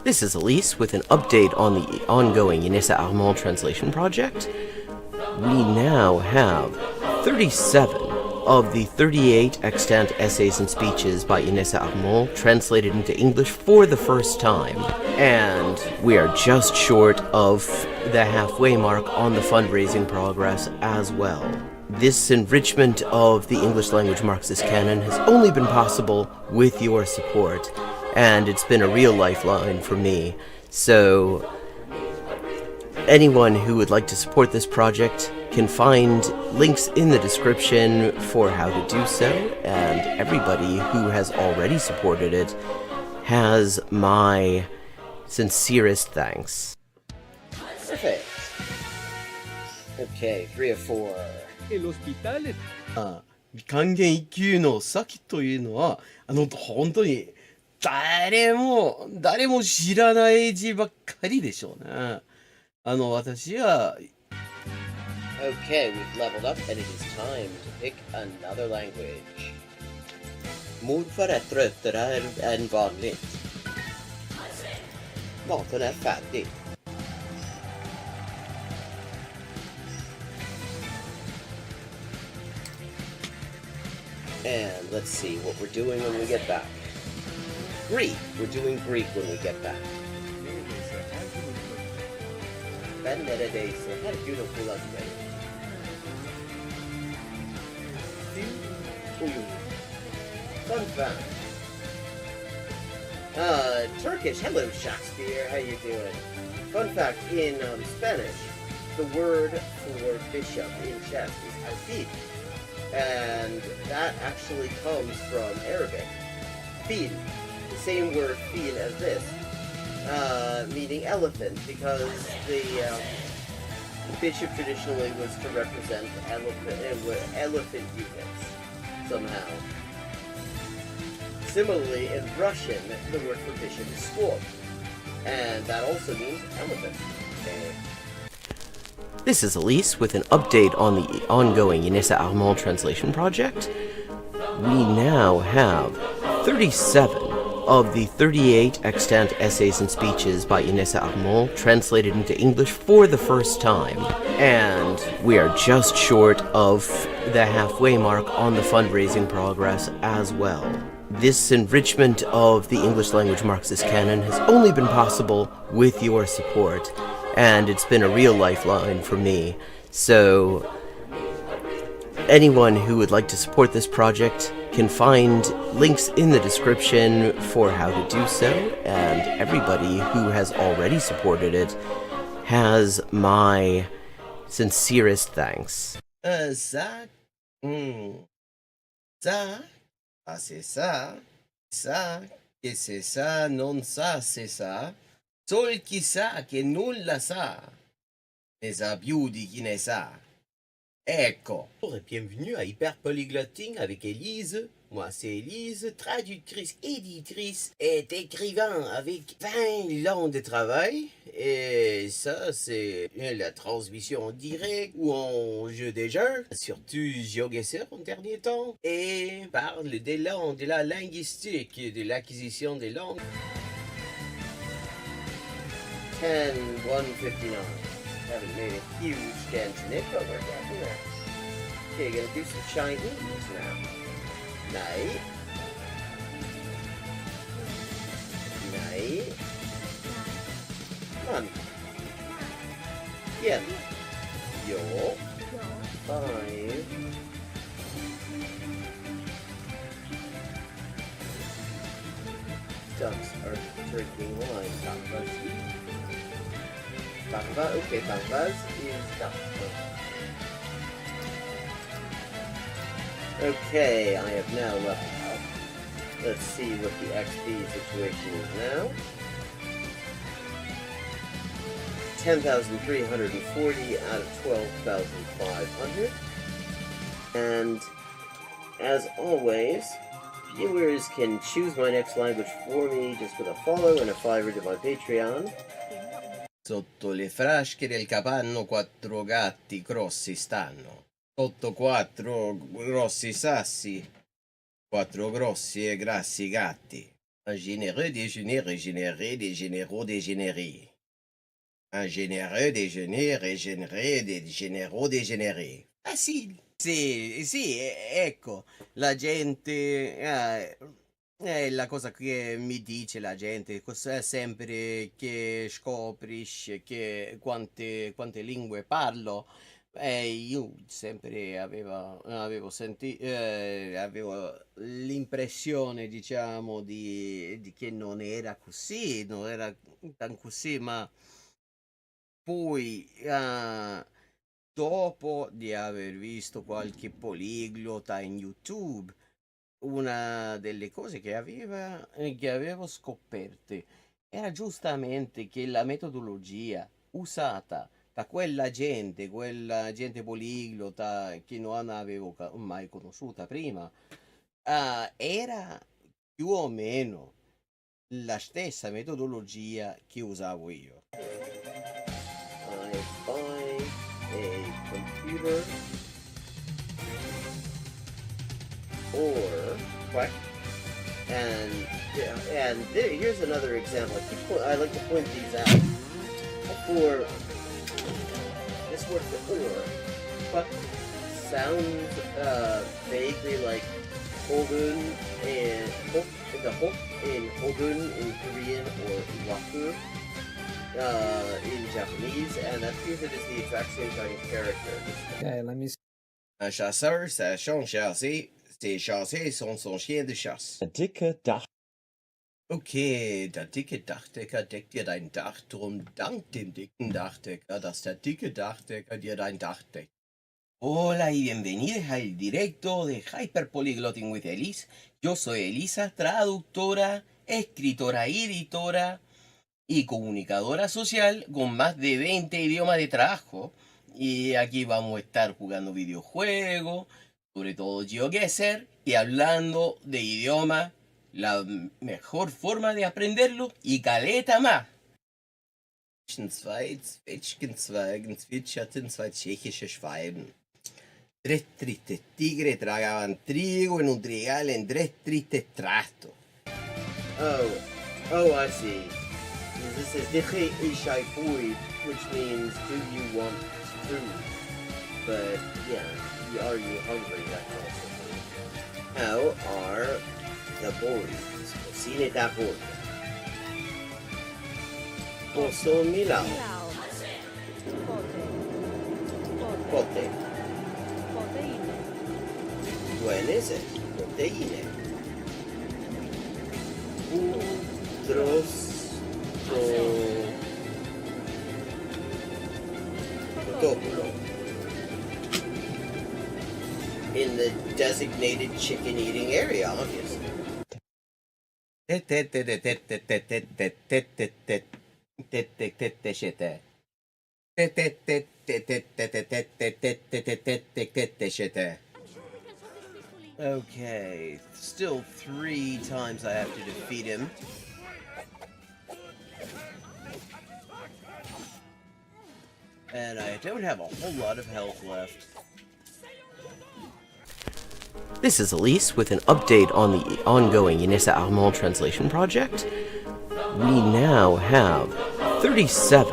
This is Elise with an update on the ongoing Inessa Armand translation project. We now have 37 of the 38 extant essays and speeches by Inessa Armand translated into English for the first time, and we are just short of the halfway mark on the fundraising progress as well. This enrichment of the English language Marxist canon has only been possible with your support, and it's been a real lifeline for me. So anyone who would like to support this project can find links in the description for how to do so, and everybody who has already supported it has my sincerest thanks. Perfect. Okay, 3 of 4. El hospital 還元一級の先というのは、本当に誰も知らない字ばっかりでしょうね。私は Okay, we've leveled up and it is time to pick another language. Morfar är tröttare än vanligt. Maten är färdig. And let's see what we're doing when we get back. Greek. We're doing Greek when we get back. Ben neredeyse her gün okula gidelim. Fun fact. Turkish. Hello, Shakespeare. How you doing? Fun fact, in Spanish, the word for bishop in chess is alfil. And that actually comes from Arabic. Fil. The same word fil as this. Meaning elephant, because the bishop traditionally was to represent elephant units somehow. Similarly, in Russian, the word for bishop is squab, and that also means elephant. Okay. This is Elise with an update on the ongoing Inessa Armand translation project. We now have 37 of the 38 extant essays and speeches by Inessa Armand translated into English for the first time, and we are just short of the halfway mark on the fundraising progress as well. This enrichment of the English language Marxist canon has only been possible with your support, and it's been a real lifeline for me. So anyone who would like to support this project can find links in the description for how to do so, and everybody who has already supported it has my sincerest thanks. Ça, c'est ça, que c'est ça, non ça, c'est ça, sol qui sa, che nulla sa, ne sa più di chi ne sa. Ecco. Bonjour et bienvenue à Hyperpolyglotting avec Élise. Moi, c'est Élise, traductrice, éditrice et écrivain avec 20 ans de travail. Et ça, c'est la transmission en direct ou en jeu des jeux. Surtout GeoGuessr en dernier temps. Et parle des langues, de la linguistique, de l'acquisition des langues. 10-159. Haven't made a huge dent in it, but we're getting there. Okay, gonna do some Chinese now. Night. Night. Fun. Yen. Yo. 5. Ducks are drinking wine. Bangba, okay, Bangbaz is duck. Okay, I have now leveled up. Let's see what the XP situation is now. 10,340 out of 12,500. And as always, viewers can choose my next language for me just with a follow and a $5 to my Patreon. Sotto le frasche del capanno 4 gatti grossi stanno. Sotto 4 grossi sassi, 4 grossi e grassi gatti. Un généreux déjeuner régénéré des généraux dégénérés. Un généreux déjeuner régénéré des généraux dégénérés. Facile. Sì, sì, ecco, la gente, è la cosa che mi dice la gente, sempre che scoprisce che quante lingue parlo, io sempre avevo l'impressione, diciamo, di che non era così, non era tan così, ma poi, dopo di aver visto qualche poliglota in YouTube, una delle cose che avevo scoperte era giustamente che la metodologia usata da quella gente poliglota che non avevo mai conosciuta prima, era più o meno la stessa metodologia che usavo io. I buy a computer or what? And here's another example. I like to point these out. For this word for or, what sounds vaguely like hogun and the hok in hogun in Korean or waku in Japanese, and that appears it is the exact same kind of character. Okay, let me see. Un chasseur sachant chasser, ses chassés sont son chien de chasse. Der dicke Dach. Okay, der dicke Dachdecker deckt dir dein Dach, drum dank dem dicken Dachdecker, dass der dicke Dachdecker dir dein Dach deckt. Hola y bienvenidos al directo de Hyperpolyglotting with Elise. Yo soy Elisa, traductora, escritora y editora y comunicadora social con más de 20 idiomas de trabajo. Y aquí vamos a estar jugando videojuegos, sobre todo GeoGuessr, y hablando de idioma, la mejor forma de aprenderlo y caleta más. Zwei Zwetschgenzweigen zwitscherten zwei tschechische Schwalben. Tres tristes tigres tragaban trigo en un trigal en tres tristes trastos. Oh, I see. This is Diche Ishai Fui, which means do you want food? But yeah, are you hungry? That kind of thing. How are the boys? Cine da boya. Posso Milao. Pote. Buenese. Proteine. Udros. Protocolo. In the designated chicken eating area, obviously. Okay, still 3 times I have to defeat him. And I don't have a whole lot of health left. This is Elise with an update on the ongoing Inessa Armand translation project. We now have 37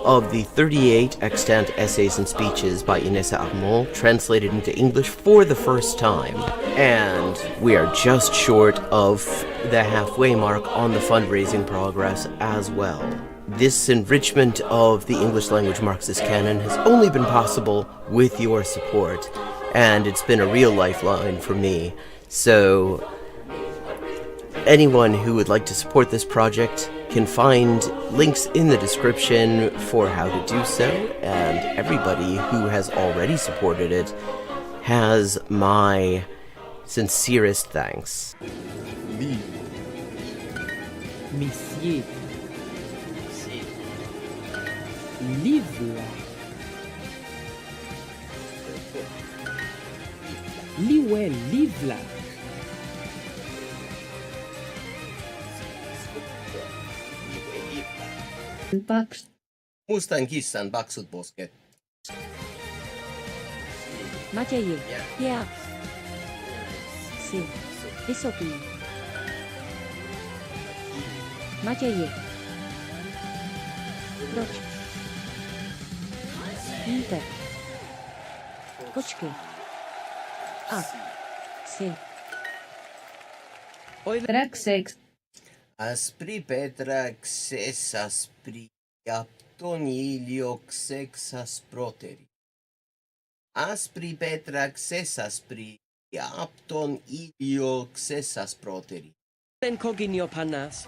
of the 38 extant essays and speeches by Inessa Armand translated into English for the first time. And we are just short of the halfway mark on the fundraising progress as well. This enrichment of the English language Marxist canon has only been possible with your support, and it's been a real lifeline for me. So anyone who would like to support this project can find links in the description for how to do so, and everybody who has already supported it has my sincerest thanks. Monsieur. Livre. Liwe, livre. Paks. Mustan kissan paksut posket. Macieje. Ja. Si. Vysoký. Matěji. Proč? Víte. Počkej. A. Si. Track 6. Aspri petra xes aspri apton ilio xexas proteri. Aspri petra xes aspri apton ilio xesas proteri. En coginio panas.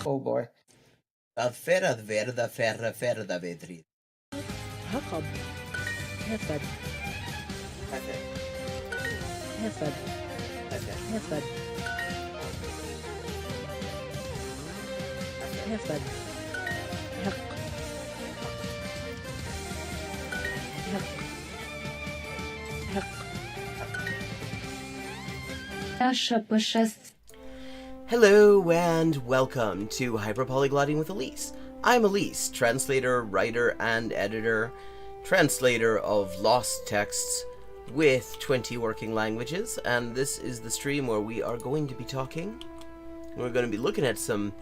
Oh boy. Ferad verda ferra ferda vedri. Jacob. Hefed. Hefed. Hefed. Hefed. Hek. Hek. Hek. Nasze poszest. Hello and welcome to Hyperpolyglotting with Elise. I'm Elise, translator, writer, and editor, translator of lost texts with 20 working languages, and this is the stream where we are going to be talking. We're going to be looking at some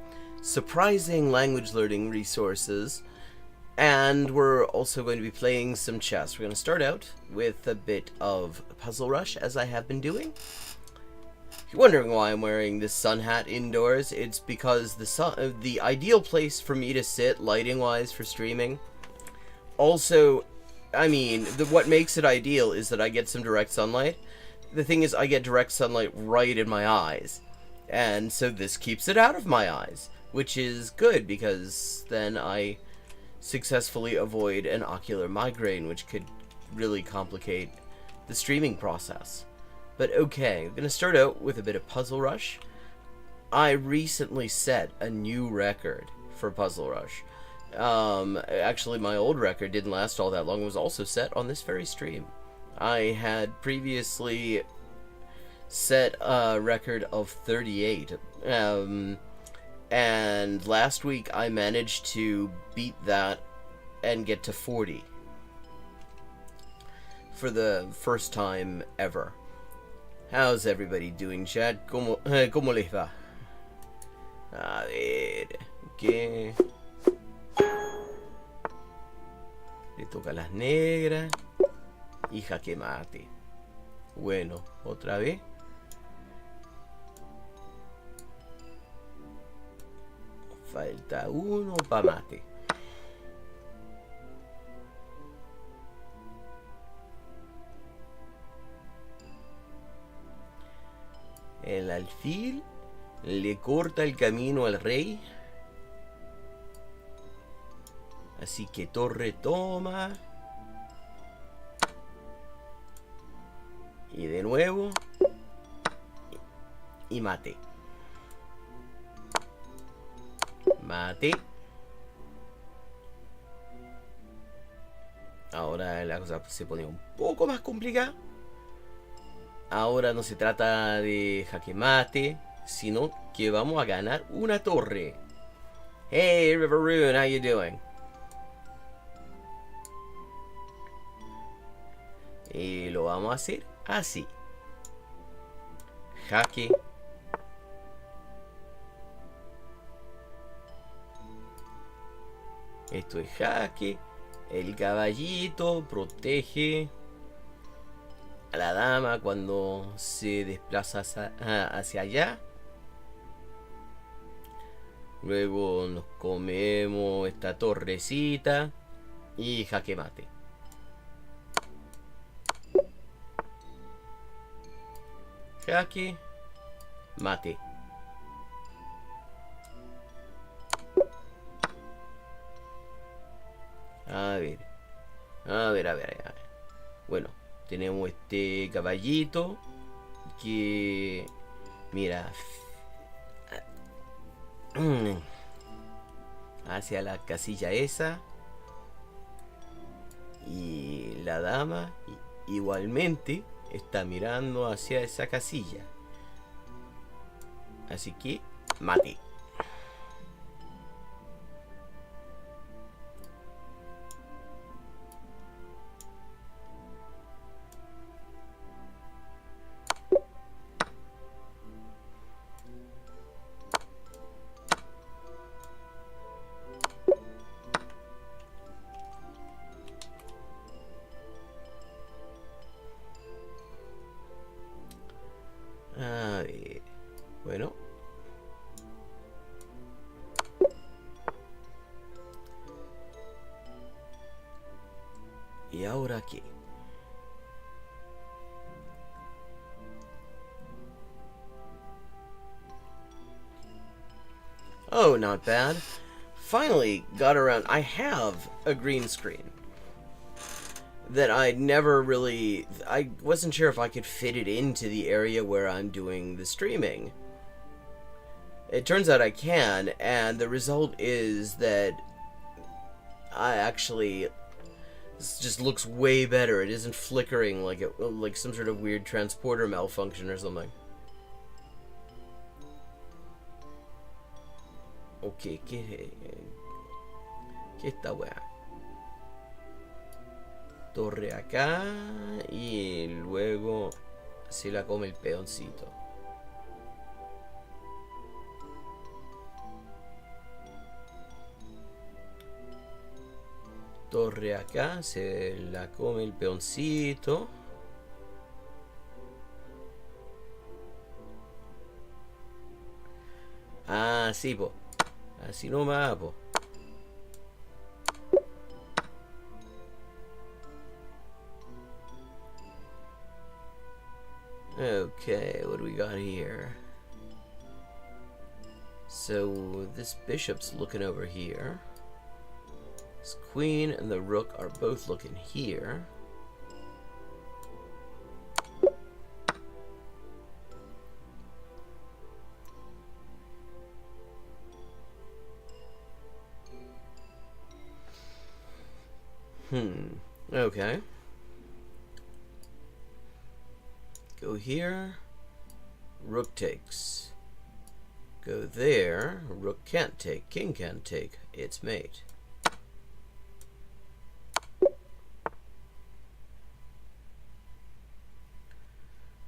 surprising language learning resources, and we're also going to be playing some chess. We're going to start out with a bit of Puzzle Rush, as I have been doing. If you're wondering why I'm wearing this sun hat indoors, it's because the ideal place for me to sit, lighting-wise, for streaming. Also, I mean, what makes it ideal is that I get some direct sunlight. The thing is, I get direct sunlight right in my eyes. And so this keeps it out of my eyes, which is good, because then I successfully avoid an ocular migraine, which could really complicate the streaming process. But okay, I'm going to start out with a bit of Puzzle Rush. I recently set a new record for Puzzle Rush. Actually, my old record didn't last all that long. It was also set on this very stream. I had previously set a record of 38. And last week I managed to beat that and get to 40. For the first time ever. How's everybody doing, chat? ¿Cómo les va? A ver, ¿qué? Le toca a las negras. Y jaquemate. Bueno, otra vez. Falta uno pa' mate. El alfil le corta el camino al rey. Así que torre toma. Y de nuevo. Y mate. Mate. Ahora la cosa se pone un poco más complicada. Ahora no se trata de jaque mate, sino que vamos a ganar una torre. Hey Riveroon, how you doing? Y lo vamos a hacer así. Jaque. Esto es jaque. El caballito protege a la dama cuando se desplaza hacia allá. Luego nos comemos esta torrecita y jaque mate. Jaque mate. A ver. A ver. Bueno, tenemos este caballito que, mira, hacia la casilla esa, y la dama igualmente está mirando hacia esa casilla. Así que mate. Bueno. ¿Y ahora qué? Oh, not bad. Finally got around. I have a green screen that I'd never really... I wasn't sure if I could fit it into the area where I'm doing the streaming. It turns out I can, and the result is that I actually... This just looks way better. It isn't flickering like some sort of weird transporter malfunction or something. Ok, ¿qué esta weá? Torre acá y luego se la come el peoncito. Torre acá, se la come el peoncito. Ah, sí, po. Así nomás, po. Okay, what do we got here? So, this bishop's looking over here. This queen and the rook are both looking here. Okay. Go here. Rook takes. Go there. Rook can't take. King can't take. It's mate.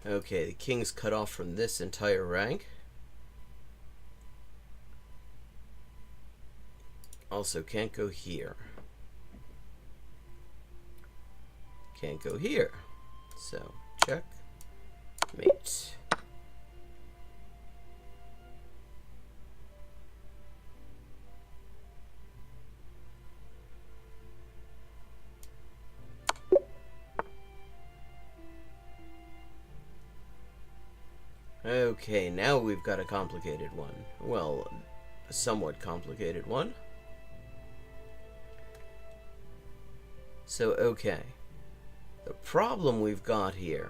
Okay, the king's cut off from this entire rank. Also can't go here. Can't go here. So, check. Mate. Okay, now we've got a complicated one. Well, a somewhat complicated one. So, okay. The problem we've got here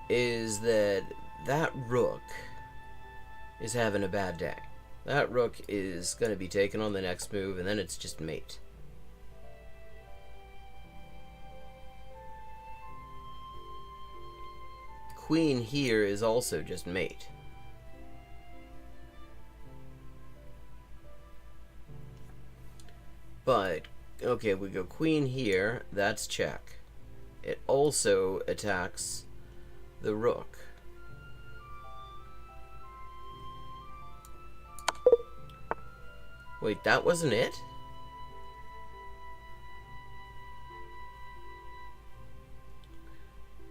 is that that rook is having a bad day. That rook is going to be taken on the next move, and then it's just mate. Queen here is also just mate. But, okay, we go queen here, that's check. It also attacks the rook. Wait, that wasn't it?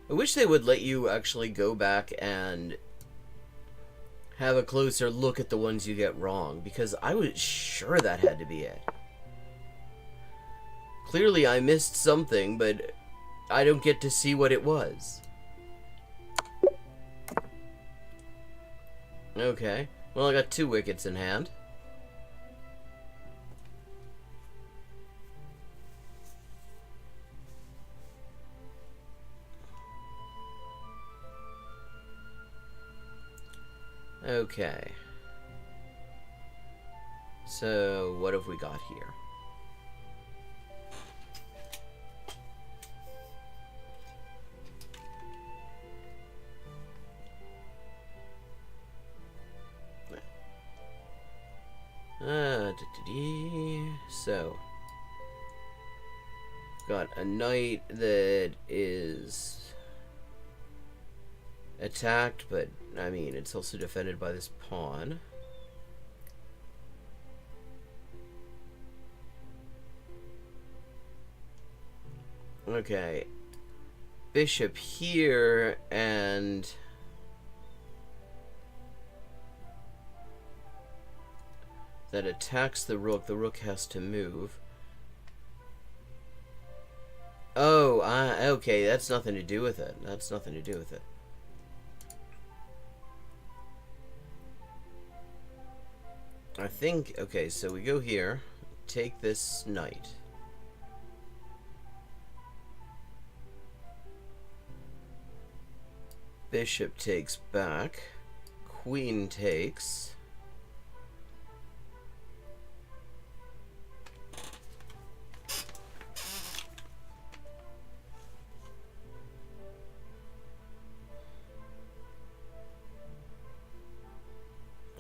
I wish they would let you actually go back and have a closer look at the ones you get wrong, because I was sure that had to be it. Clearly I missed something, but I don't get to see what it was. Okay, well, I got 2 wickets in hand. Okay. So, what have we got here? So, got a knight that is attacked, but I mean, it's also defended by this pawn. Okay. Bishop here, and that attacks the rook has to move. Oh, okay, that's nothing to do with it. That's nothing to do with it. I think, okay, so we go here, take this knight. Bishop takes back. Queen takes.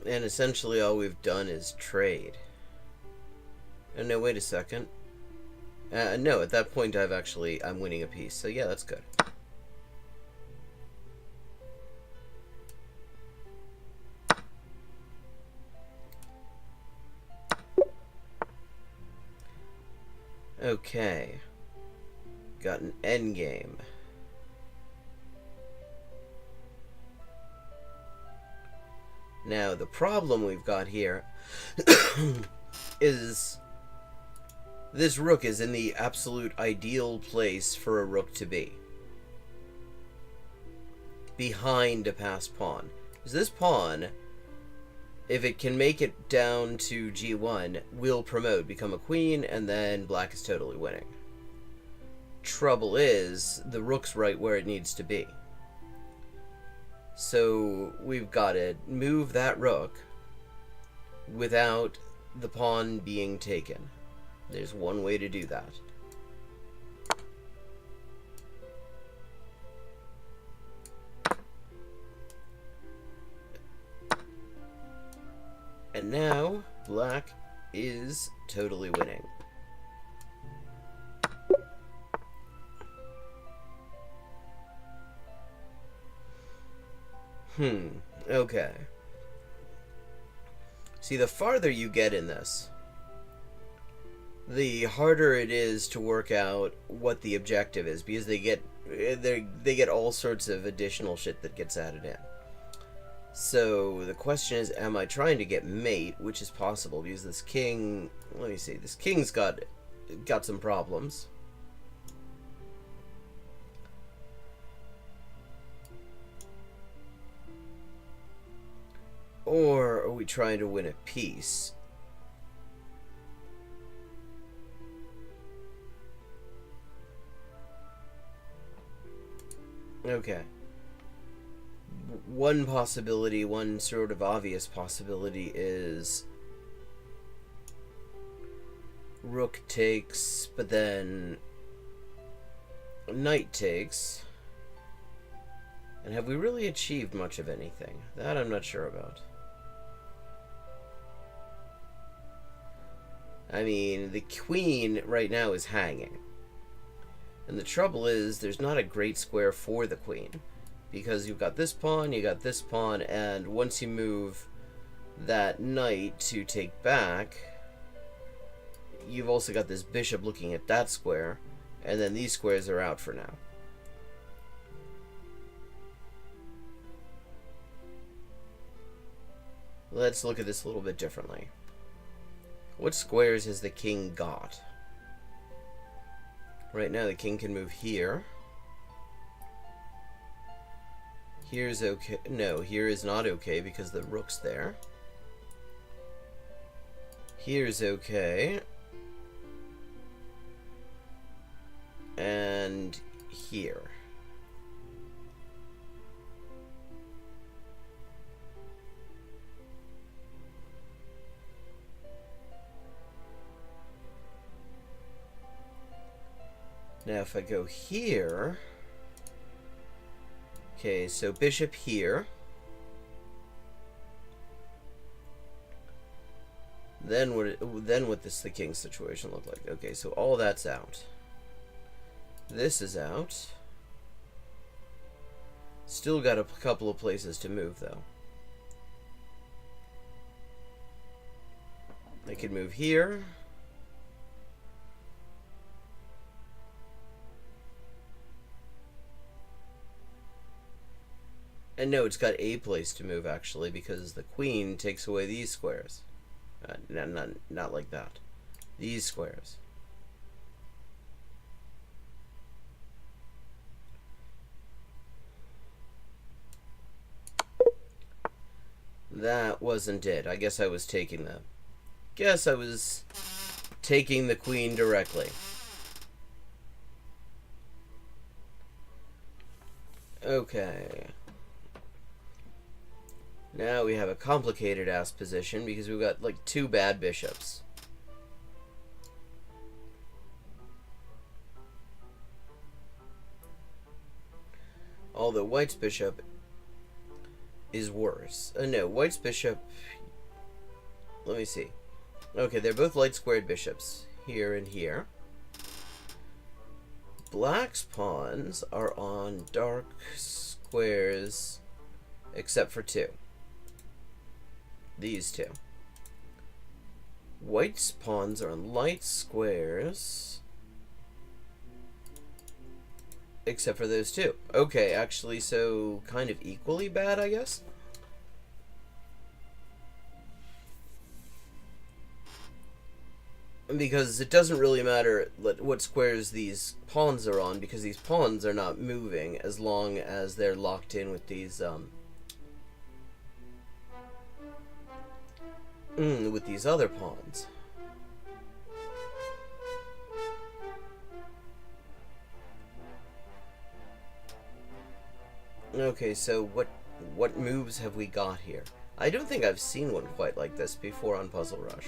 And essentially all we've done is trade. Oh, no, wait a second. No, at that point I'm winning a piece. So yeah, that's good. Okay. Got an endgame. Now, the problem we've got here is this rook is in the absolute ideal place for a rook to be. Behind a passed pawn. Because this pawn, if it can make it down to g1, will promote, become a queen, and then black is totally winning. Trouble is, the rook's right where it needs to be. So we've got to move that rook without the pawn being taken. There's one way to do that. And now black is totally winning. Okay. See, the farther you get in this, the harder it is to work out what the objective is, because they get all sorts of additional shit that gets added in. So the question is, am I trying to get mate, which is possible because this king, let me see, this king's got some problems. Or are we trying to win a piece? Okay. One possibility, one sort of obvious possibility is rook takes, but then knight takes. And have we really achieved much of anything? That I'm not sure about. I mean, the queen right now is hanging. And the trouble is, there's not a great square for the queen. Because you've got this pawn, and once you move that knight to take back, you've also got this bishop looking at that square, and then these squares are out for now. Let's look at this a little bit differently. What squares has the king got? Right now the king can move here. Here's okay. No, here is not okay because the rook's there. Here's okay. And here. Now if I go here, okay, so bishop here, then what does the king's situation look like? Okay, so all that's out. This is out. Still got a couple of places to move though. I could move here. And no, it's got a place to move, actually, because the queen takes away these squares. Not like that. These squares. That wasn't it. I guess I was taking the... Guess I was taking the queen directly. Okay. Now we have a complicated ass position because we've got like 2 bad bishops. Although White's bishop is worse. No, White's bishop... Let me see. Okay, they're both light squared bishops. Here and here. Black's pawns are on dark squares, except for 2. These 2. White's pawns are on light squares, except for those 2. Okay, actually, so kind of equally bad, I guess? Because it doesn't really matter what squares these pawns are on, because these pawns are not moving as long as they're locked in with these, with these other pawns. Okay, so what moves have we got here? I don't think I've seen one quite like this before on Puzzle Rush.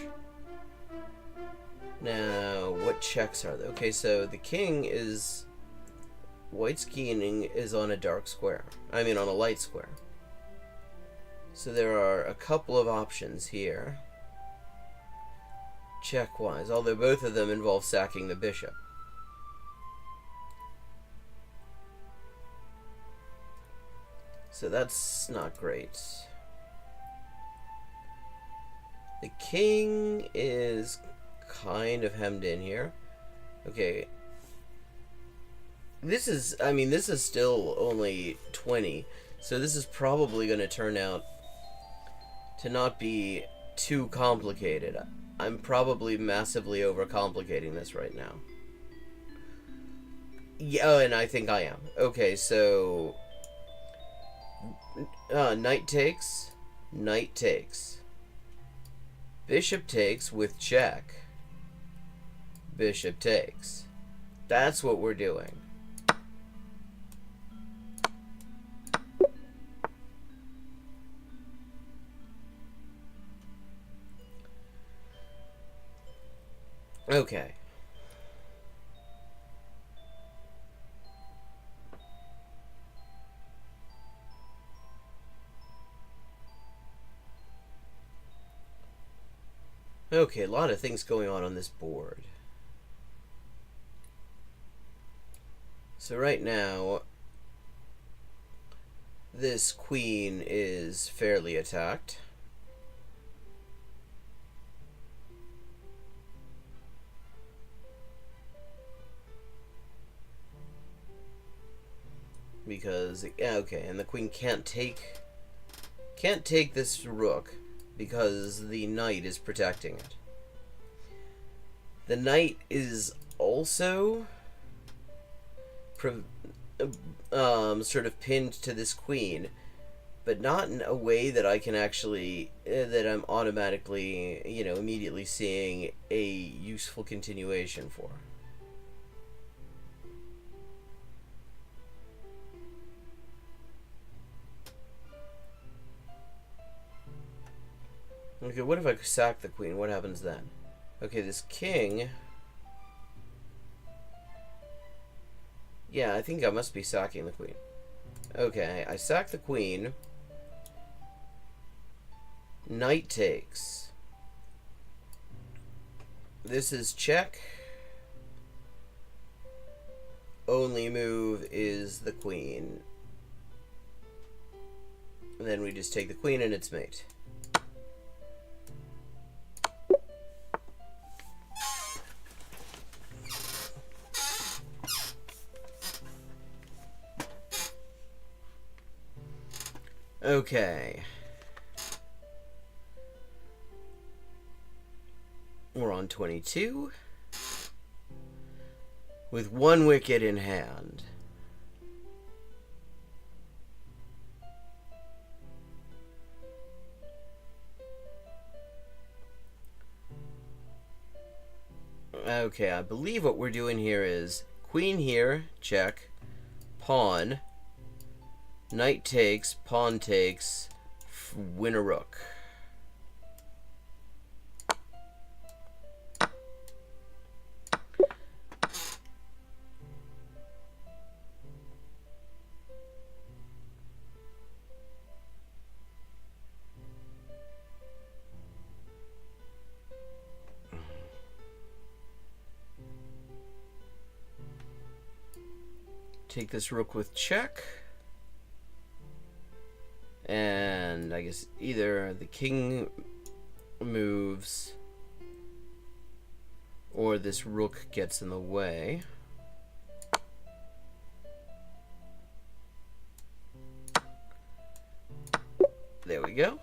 Now, what checks are there? Okay, so the king is... White's king is on a dark square. I mean, on a light square. So there are a couple of options here. Check-wise, although both of them involve sacking the bishop. So that's not great. The king is kind of hemmed in here. Okay. This is still only 20, so this is probably going to turn out to not be too complicated. I'm probably massively overcomplicating this right now. Yeah, and I think I am. Okay, so... knight takes. Knight takes. Bishop takes with check. Bishop takes. That's what we're doing. Okay. Okay, a lot of things going on this board. So right now, this queen is fairly attacked. Because, yeah, okay, and the queen can't take this rook because the knight is protecting it. The knight is also sort of pinned to this queen, but not in a way that I can actually, that I'm automatically, immediately seeing a useful continuation for. Okay, what if I sack the queen? What happens then? Okay, this king... Yeah, I think I must be sacking the queen. Okay, I sack the queen. Knight takes. This is check. Only move is the queen. And then we just take the queen and its mate. Okay. We're on 22. With 1 wicket in hand. Okay, I believe what we're doing here is queen here, check, pawn, knight takes, pawn takes, win a rook. Take this rook with check. And I guess either the king moves or this rook gets in the way. There we go.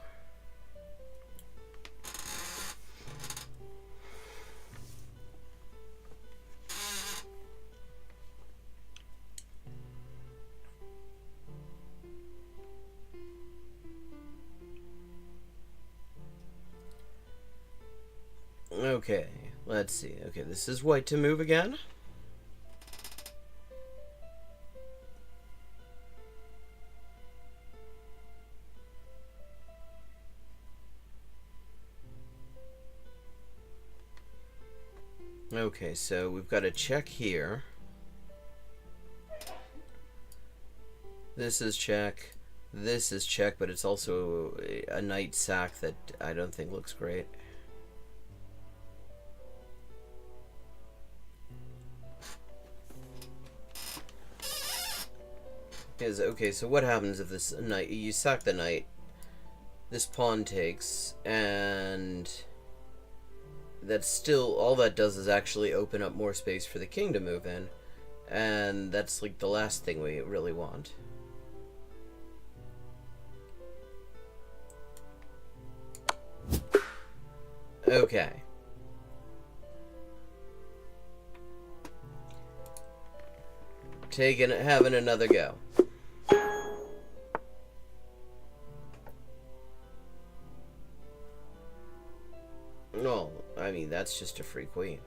Okay, let's see. Okay, this is white to move again. Okay, so we've got a check here. This is check. This is check, but it's also a knight sack that I don't think looks great. Okay, so what happens if this knight, you sack the knight, this pawn takes, and that's still, all that does is actually open up more space for the king to move in, and that's like the last thing we really want. Okay. Having another go. No, I mean, that's just a free queen.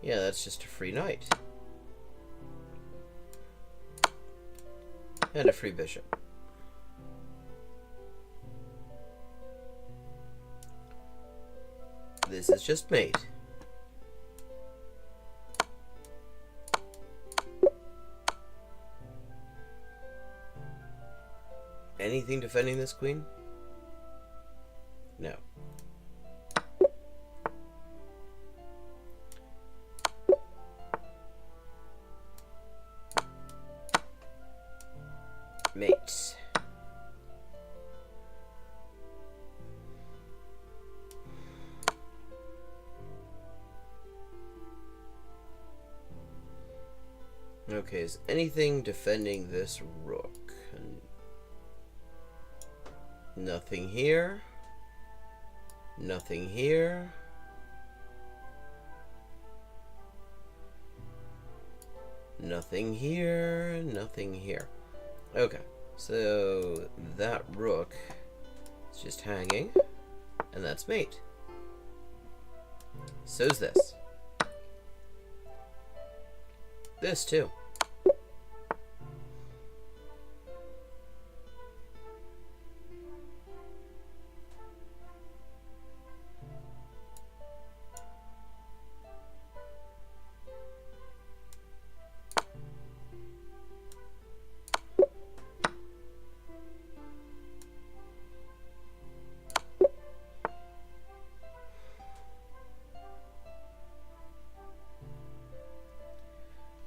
Yeah, that's just a free knight. And a free bishop. This is just mate. Anything defending this queen? No. Mate. Okay, is anything defending this rook? Nothing here. Nothing here. Nothing here. Nothing here. Okay, so that rook is just hanging, and that's mate. So's this. This too.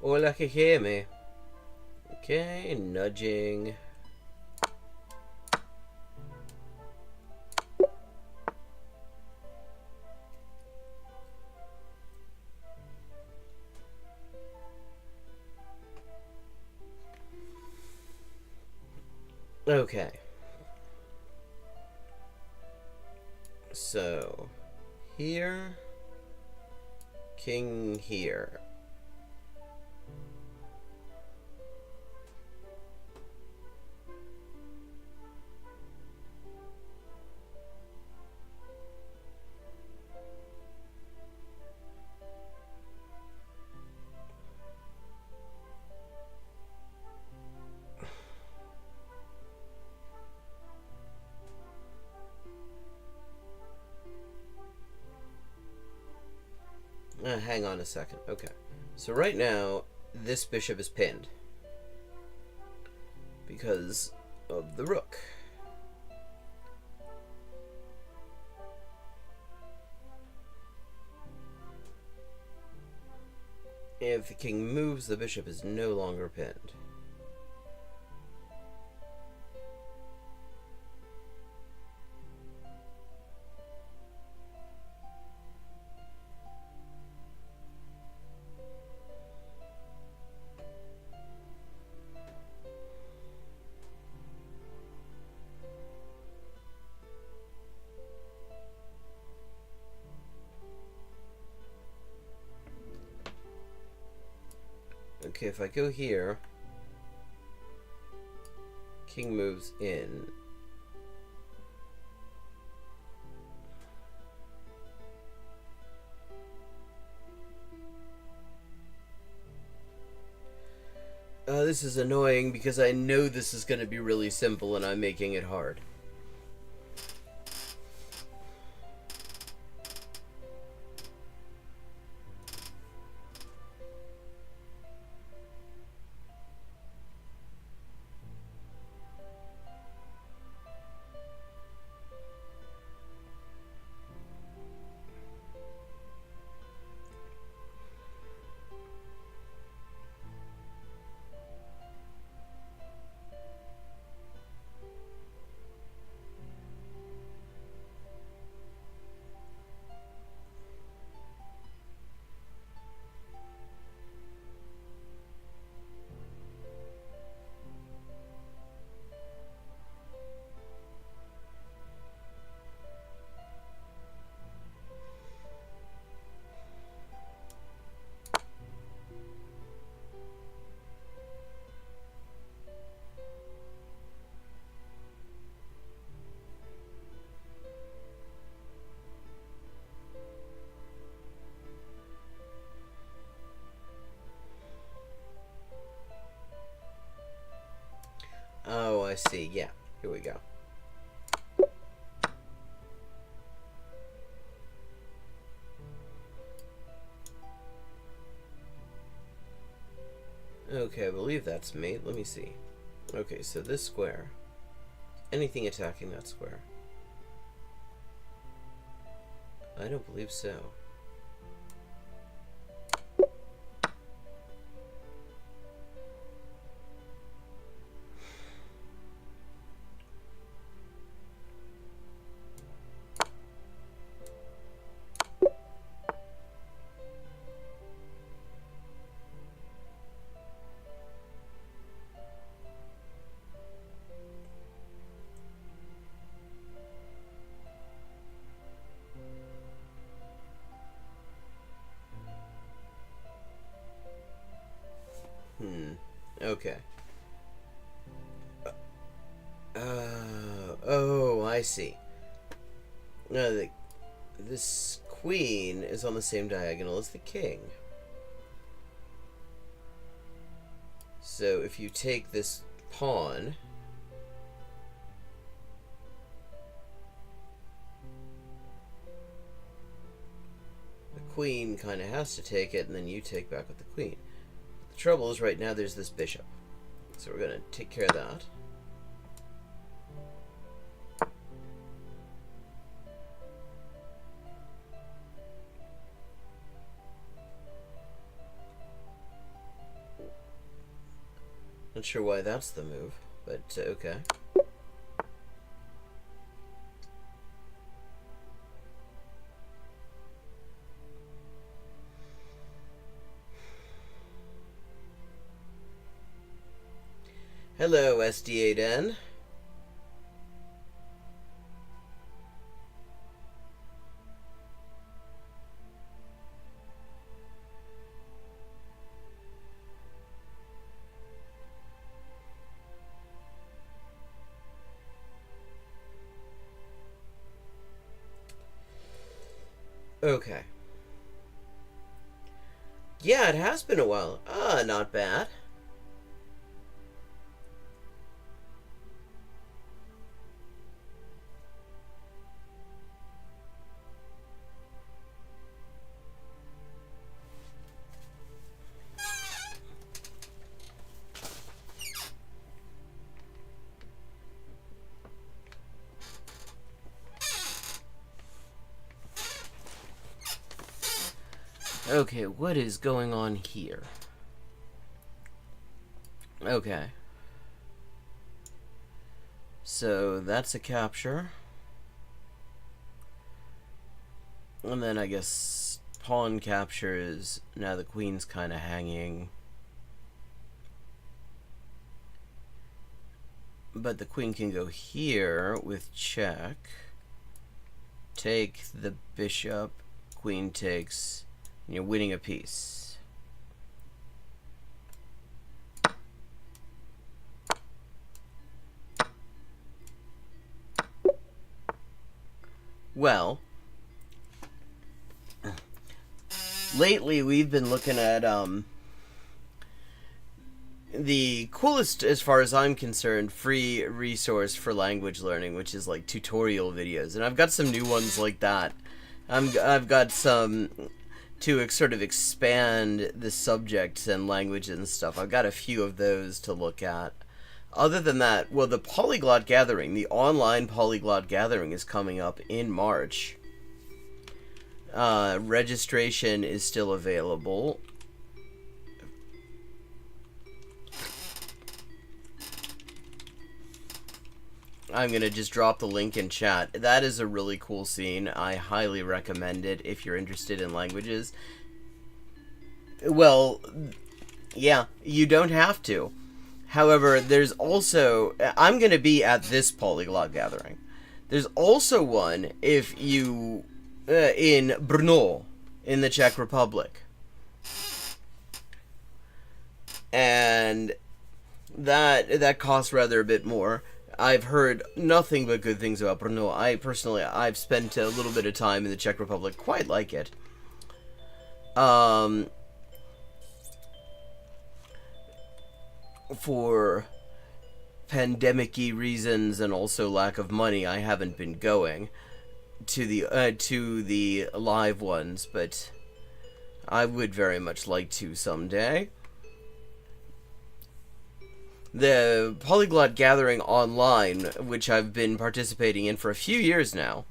Hola, jaquemate. Okay, nudging. Okay. So, here, king here. Hang on a second. Okay. So right now, this bishop is pinned because of the rook. If the king moves, the bishop is no longer pinned. Okay, if I go here, king moves in. This is annoying because I know this is going to be really simple and I'm making it hard. Oh, I see. Yeah, here we go. Okay, I believe that's mate. Let me see. Okay, so this square. Anything attacking that square? I don't believe so. Okay. Oh, I see. This queen is on the same diagonal as the king. So if you take this pawn, the queen kind of has to take it, and then you take back with the queen. The trouble is right now there's this bishop. So we're going to take care of that. Not sure why that's the move, but okay. Hello, SD8N. Okay. Yeah, it has been a while. Not bad. Okay, what is going on here? Okay. So that's a capture. And then I guess pawn capture is now the queen's kind of hanging. But the queen can go here with check. Take the bishop. Queen takes. And you're winning a piece. Well, lately we've been looking at the coolest, as far as I'm concerned, free resource for language learning, which is like tutorial videos, and I've got some new ones like that. I've got some to sort of expand the subjects and language and stuff. I've got a few of those to look at. Other than that, well, the Polyglot Gathering, the online Polyglot Gathering is coming up in March. Registration is still available. I'm going to just drop the link in chat. That is a really cool scene. I highly recommend it if you're interested in languages. Well, yeah, you don't have to. However, there's also... I'm going to be at this Polyglot Gathering. There's also one if you... in Brno, in the Czech Republic. And that costs rather a bit more. I've heard nothing but good things about Brno. I've spent a little bit of time in the Czech Republic. Quite like it. For pandemic-y reasons and also lack of money, I haven't been going to the live ones, but I would very much like to someday. The Polyglot Gathering online, which I've been participating in for a few years now,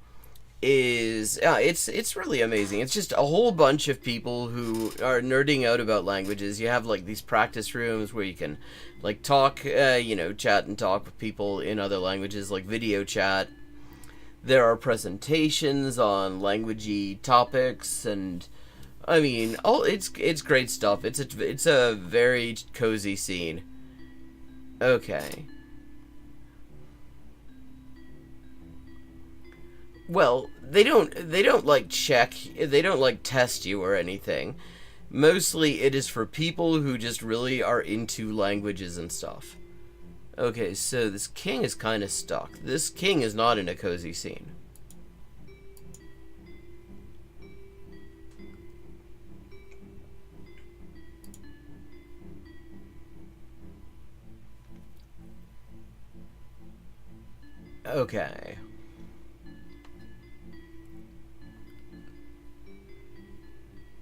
is it's really amazing. It's just a whole bunch of people who are nerding out about languages. You have like these practice rooms where you can like talk, chat and talk with people in other languages, like video chat. There are presentations on languagey topics, and I mean, it's great stuff. It's a very cozy scene. Okay. Well, they don't like check, they don't like test you or anything. Mostly it is for people who just really are into languages and stuff. Okay, so this king is kind of stuck. This king is not in a cozy scene. Okay.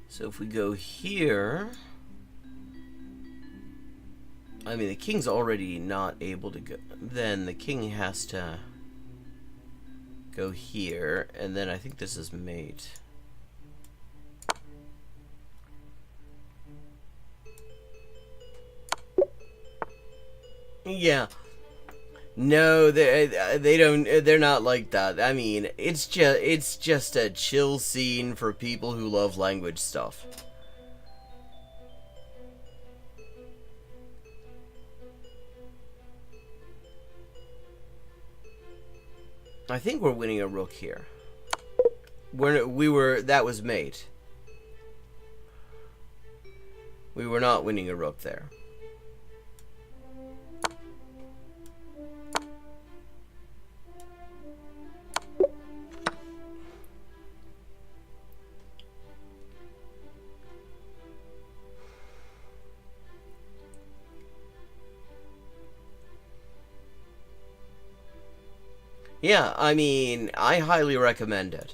So if we go here... I mean, the king's already not able to go. Then the king has to go here, and then I think this is mate. Yeah. No, they don't. They're not like that. I mean, it's just a chill scene for people who love language stuff. I think we're winning a rook here. That was mate. We were not winning a rook there. Yeah, I mean, I highly recommend it.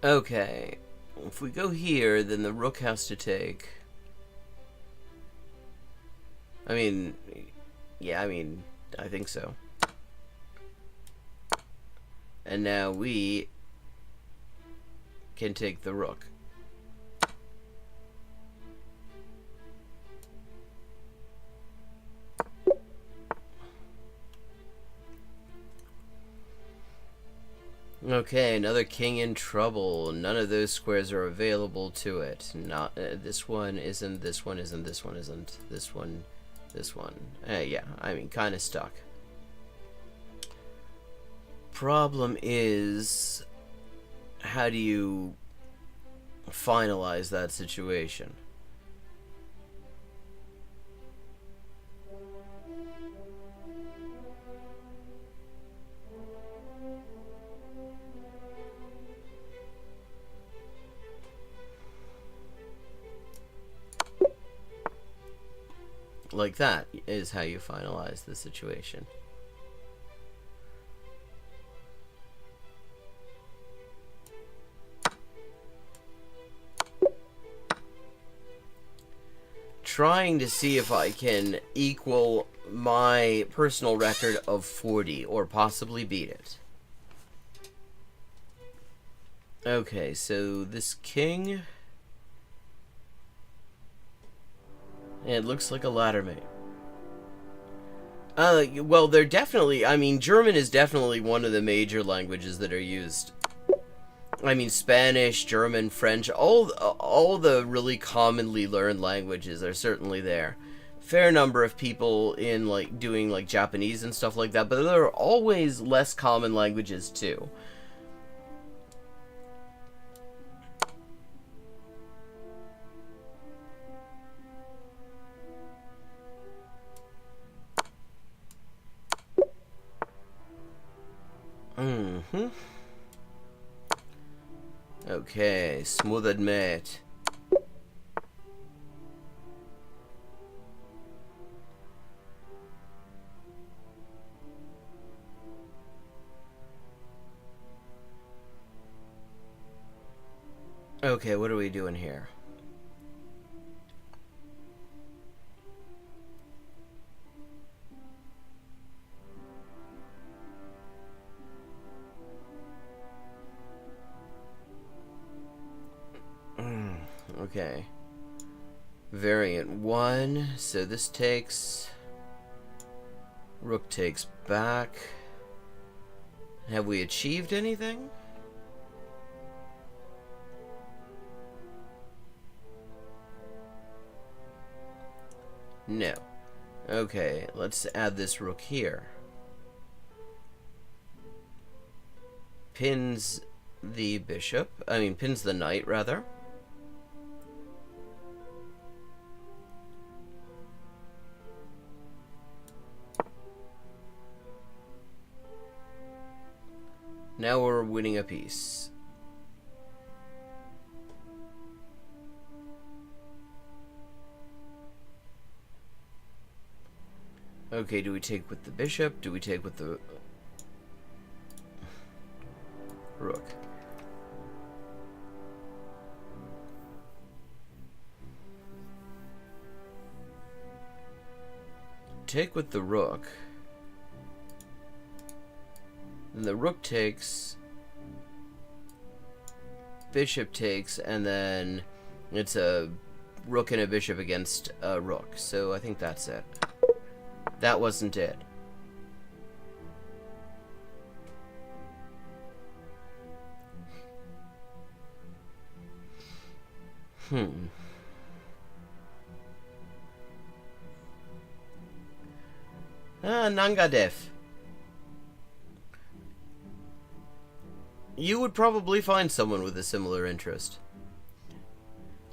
Okay, if we go here, then the rook has to take... I mean, yeah, I think so. And now we can take the rook. Okay, another king in trouble. None of those squares are available to it. Not this one isn't, this one isn't, this one isn't, this one, this one. Yeah, I mean, kind of stuck. Problem is, how do you finalize that situation? Like that is how you finalize the situation. Trying to see if I can equal my personal record of 40 or possibly beat it. Okay, so this king... It looks like a ladder mate. Well, they're definitely... I mean, German is definitely one of the major languages that are used. I mean, Spanish, German, French, all the really commonly learned languages are certainly there. Fair number of people in, like, doing, like, Japanese and stuff like that, but there are always less common languages, too. Okay, smoothed mate. Okay, what are we doing here? Okay. Variant 1. So this takes... Rook takes back. Have we achieved anything? No. Okay, let's add this rook here. Pins the bishop. I mean, pins the knight, rather. Now we're winning a piece. Okay, do we take with the bishop? Do we take with the rook? Take with the rook. Then the rook takes, bishop takes, and then it's a rook and a bishop against a rook. So I think that's it. That wasn't it. Nangadef. You would probably find someone with a similar interest.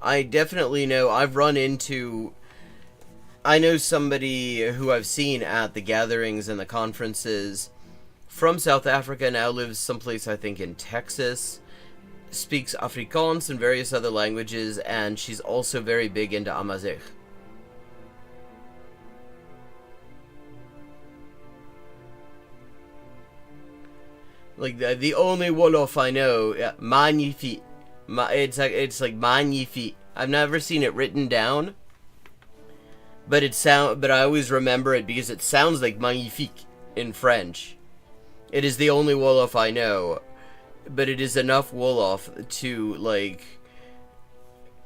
I definitely know, I've run into... I know somebody who I've seen at the gatherings and the conferences from South Africa, now lives someplace, I think, in Texas, speaks Afrikaans and various other languages, and she's also very big into Amazigh. Like the only Wolof I know, yeah, magnifique. It's like magnifique. I've never seen it written down, but I always remember it because it sounds like magnifique in French. It is the only Wolof I know, but it is enough Wolof to like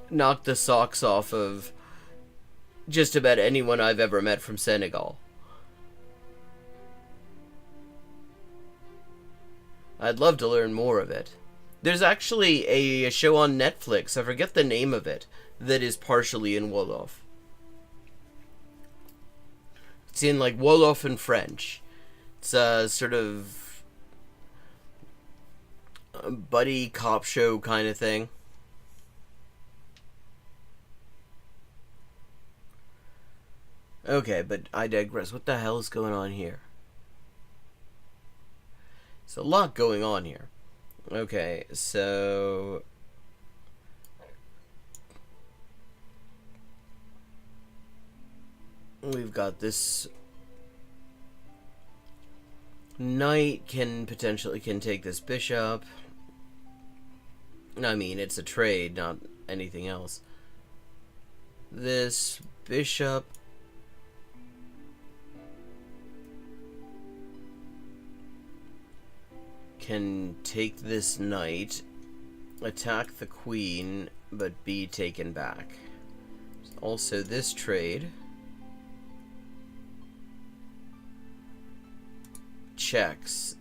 knock the socks off of just about anyone I've ever met from Senegal. I'd love to learn more of it. There's actually a show on Netflix, I forget the name of it, that is partially in Wolof. It's in like Wolof and French. It's a sort of a buddy cop show kind of thing. Okay, but I digress. What the hell is going on here? There's a lot going on here. Okay, so we've got this knight can take this bishop. I mean, it's a trade, not anything else. This bishop can take this knight, attack the queen, but be taken back. Also, this trade checks.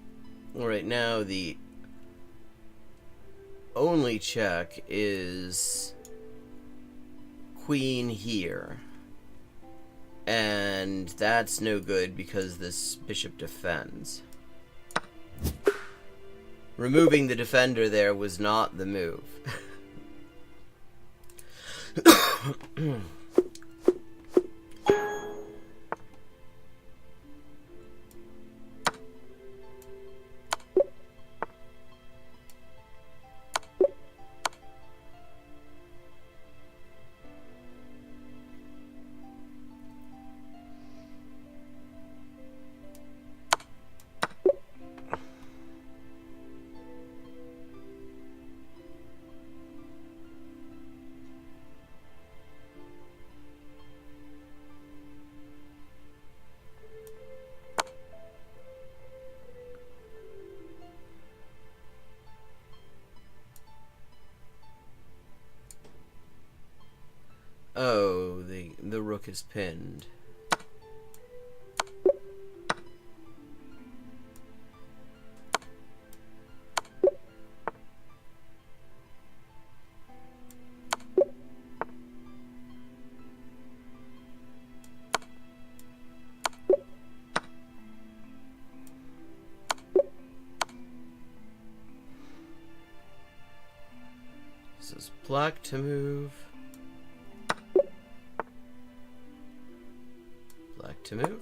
Right now, the only check is queen here. And that's no good because this bishop defends. Removing the defender there was not the move. Oh, the rook is pinned. This is black to move. Black to move.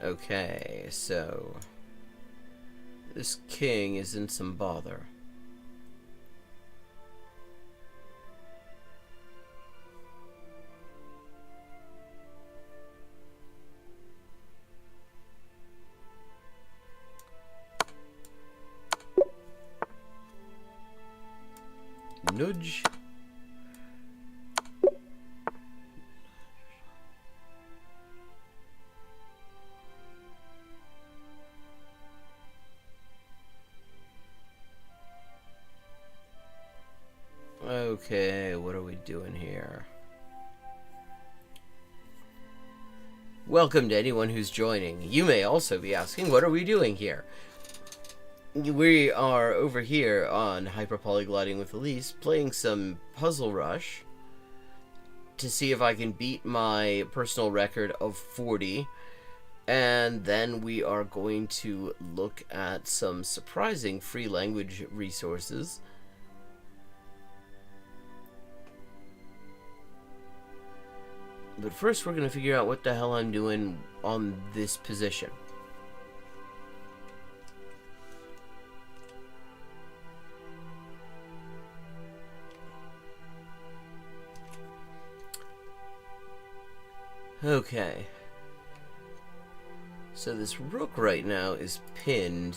Okay, so this king is in some bother. Nudge. Okay, what are we doing here? Welcome to anyone who's joining. You may also be asking, what are we doing here? We are over here on Hyperpolyglotting with Elise, playing some Puzzle Rush to see if I can beat my personal record of 40, and then we are going to look at some surprising free language resources. But first we're going to figure out what the hell I'm doing on this position. Okay. So this rook right now is pinned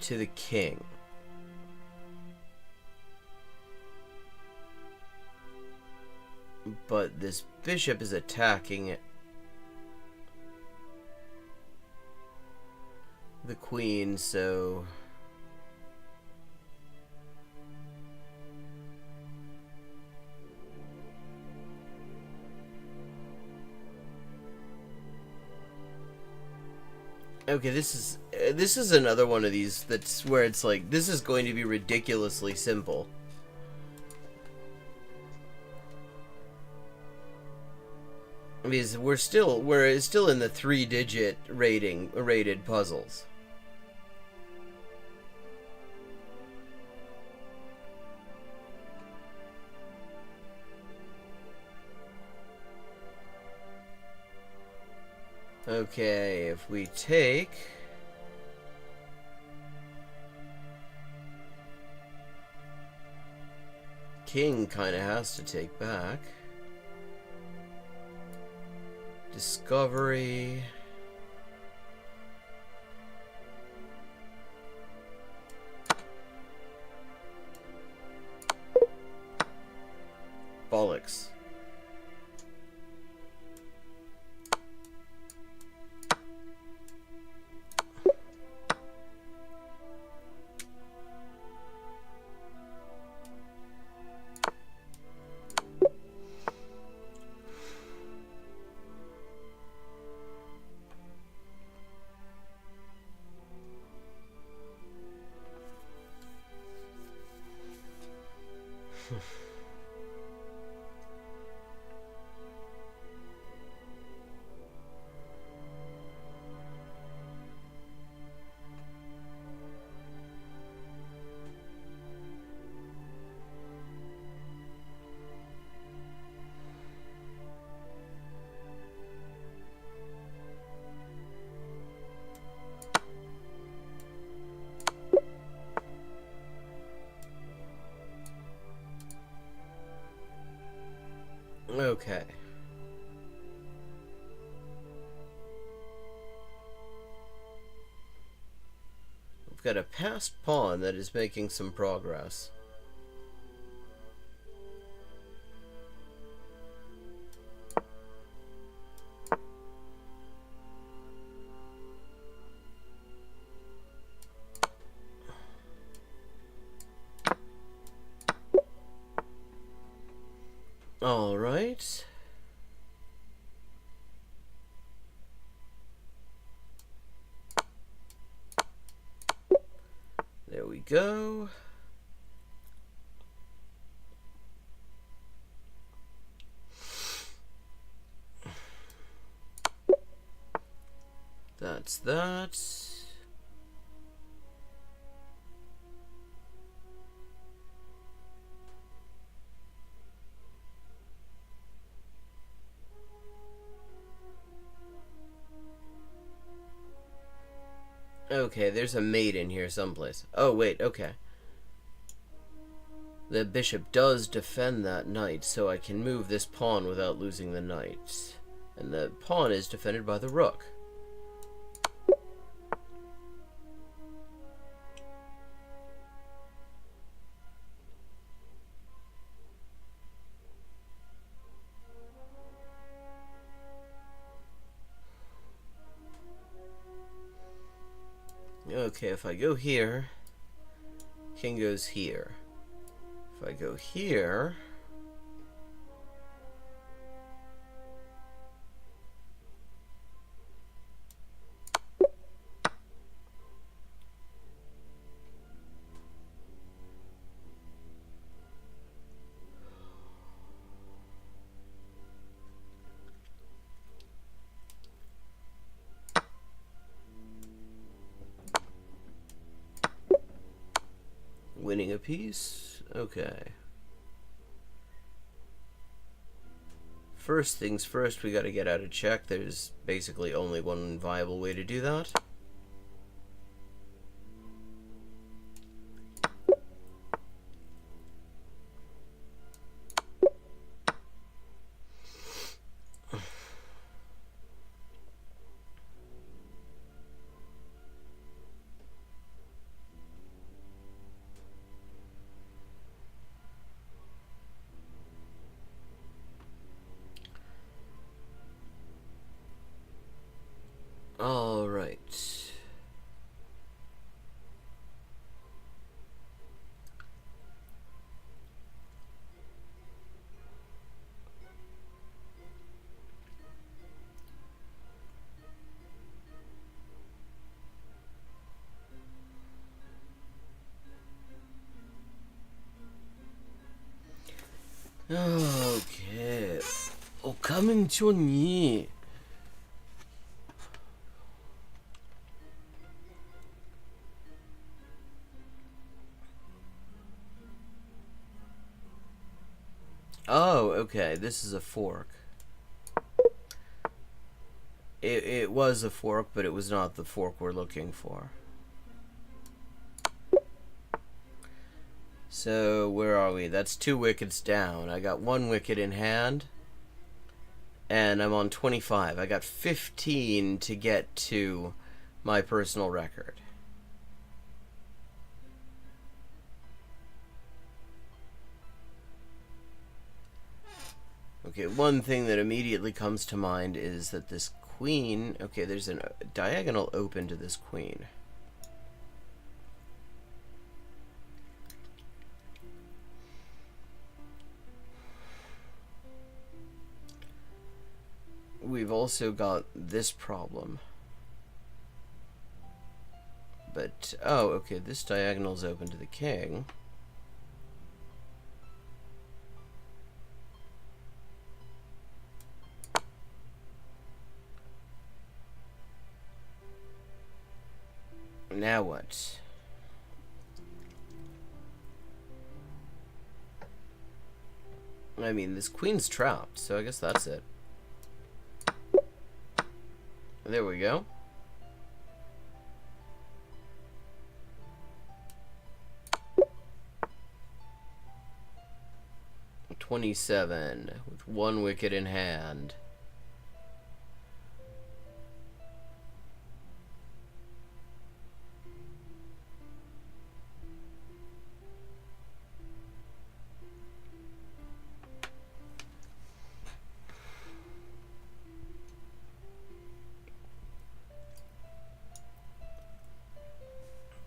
to the king. But this bishop is attacking the queen, so... Okay, this is another one of these that's where it's like, this is going to be ridiculously simple. Because we're still in the 3-digit rated puzzles. Okay, if we take... King kind of has to take back. Discovery... Bollocks. Okay. We've got a passed pawn that is making some progress. All right. There we go. That's that. Okay, there's a mate in here someplace. Oh, wait, okay. The bishop does defend that knight, so I can move this pawn without losing the knight. And the pawn is defended by the rook. Okay, if I go here, king goes here. If I go here... Winning a piece? Okay. First things first, we gotta get out of check. There's basically only one viable way to do that. Okay. 가면 좋니? Oh, okay. This is a fork. It was a fork, but it was not the fork we're looking for. So, where are we? That's 2 wickets down. I got 1 wicket in hand. And I'm on 25. I got 15 to get to my personal record. Okay, one thing that immediately comes to mind is that this queen... Okay, there's a diagonal open to this queen. We've also got this problem. But, oh, okay, this diagonal's open to the king. Now what? I mean, this queen's trapped, so I guess that's it. There we go. $27 with 1 wicket in hand.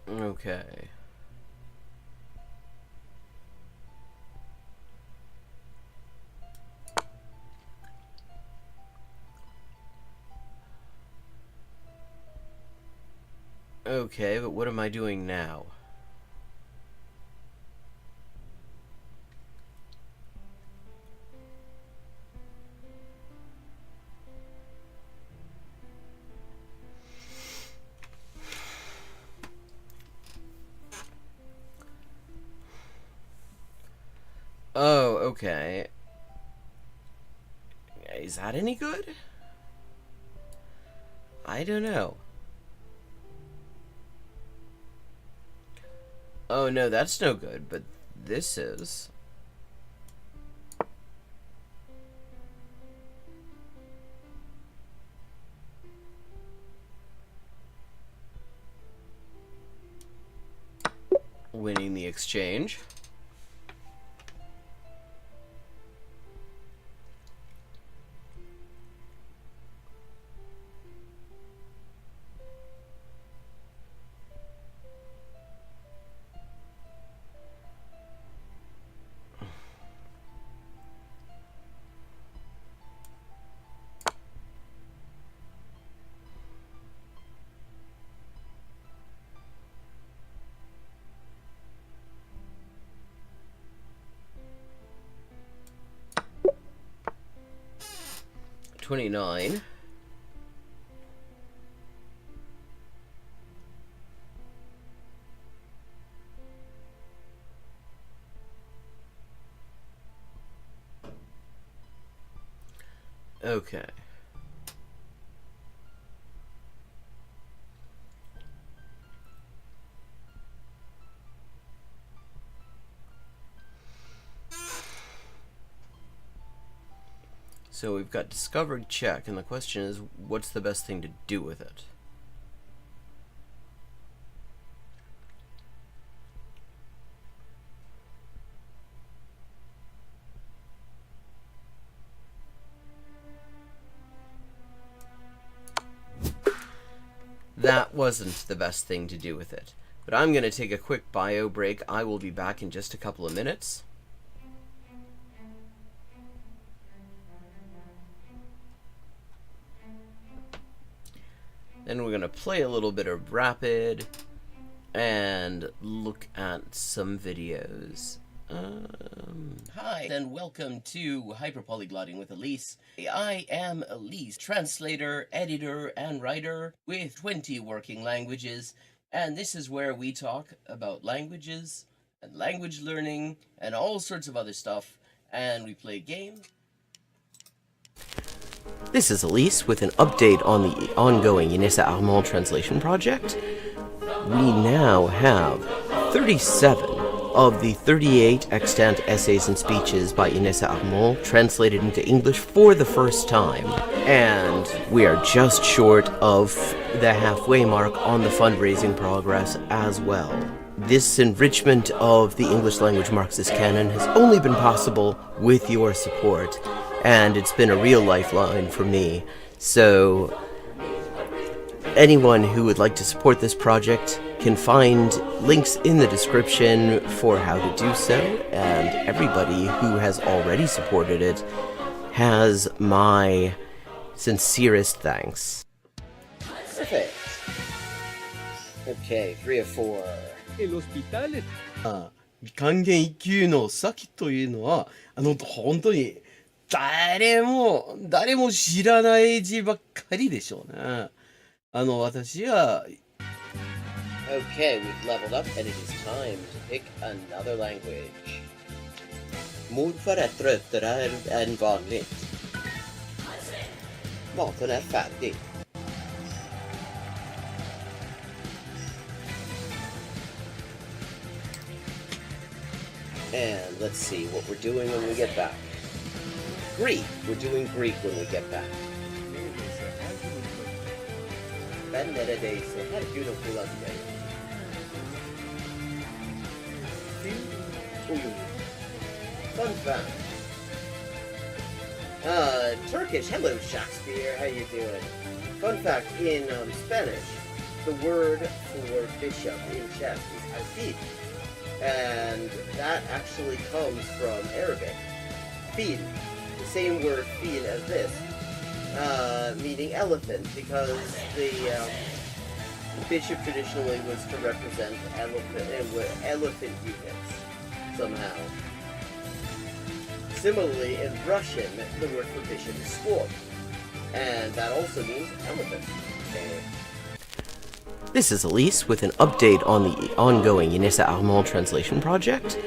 Okay. Okay, but what am I doing now? Oh, okay. Is that any good? I don't know. Oh no, that's no good, but this is. Winning the exchange. $29. Okay. So we've got discovered check, and the question is, what's the best thing to do with it? That wasn't the best thing to do with it. But I'm going to take a quick bio break. I will be back in just a couple of minutes. Then we're going to play a little bit of Rapid and look at some videos. Hi, and welcome to Hyperpolyglotting with Elise. I am Elise, translator, editor, and writer with 20 working languages, and this is where we talk about languages and language learning and all sorts of other stuff, and we play games. This is Elise with an update on the ongoing Inessa Armand translation project. We now have 37 of the 38 extant essays and speeches by Inessa Armand translated into English for the first time. And we are just short of the halfway mark on the fundraising progress as well. This enrichment of the English language Marxist canon has only been possible with your support, and it's been a real lifeline for me. So anyone who would like to support this project can find links in the description for how to do so, and everybody who has already supported it has my sincerest thanks. Perfect. Okay, 3 of 4. El hospital. 還元一級の先というのは、本当に誰も知らない字ばっかりでしょうね。私は Okay, we've leveled up and it is time to pick another language. Morförrättare än vanligt. Maten är färdig. And let's see what we're doing when we get back. Greek. We're doing Greek when we get back. Ben neredeyse her gün okula gideyim. Fun fact. Turkish. Hello, Shakespeare. How you doing? Fun fact, in Spanish, the word for bishop in chess is alfil. And that actually comes from Arabic. Fil. The same word fil as this. Meaning elephant, because the bishop traditionally was to represent elephant units somehow. Similarly, in Russian, the word for bishop is squab, and that also means elephant. Okay. This is Elise with an update on the ongoing Inessa Armand translation project.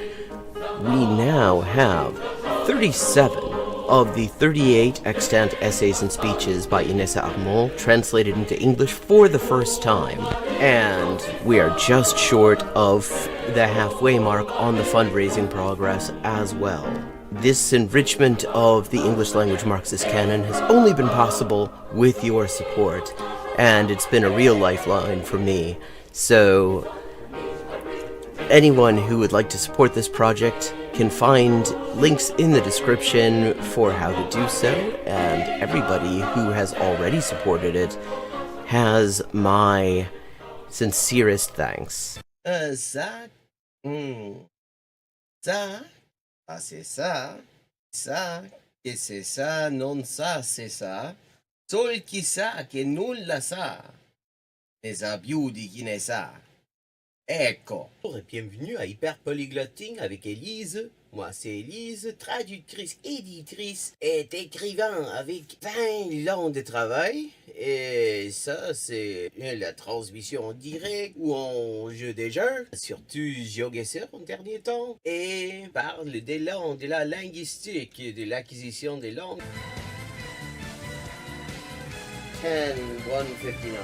We now have 37 of the 38 extant essays and speeches by Inessa Armand translated into English for the first time. And we are just short of the halfway mark on the fundraising progress as well. This enrichment of the English language Marxist canon has only been possible with your support, and it's been a real lifeline for me. So anyone who would like to support this project can find links in the description for how to do so, and everybody who has already supported it has my sincerest thanks. Ça, c'est ça, ça, que c'est ça, non ça, c'est ça, sol chi sa che nulla sa, ne sa più di chi ne sa. Ecco. Bonjour et bienvenue à Hyperpolyglotting avec Élise. Moi, c'est Élise, traductrice, éditrice et écrivain avec 20 ans de travail. Et ça, c'est la transmission en direct ou en jeu des jeux. Surtout GeoGuessr en dernier temps. Et parle des langues, de la linguistique, de l'acquisition des langues. 10-159.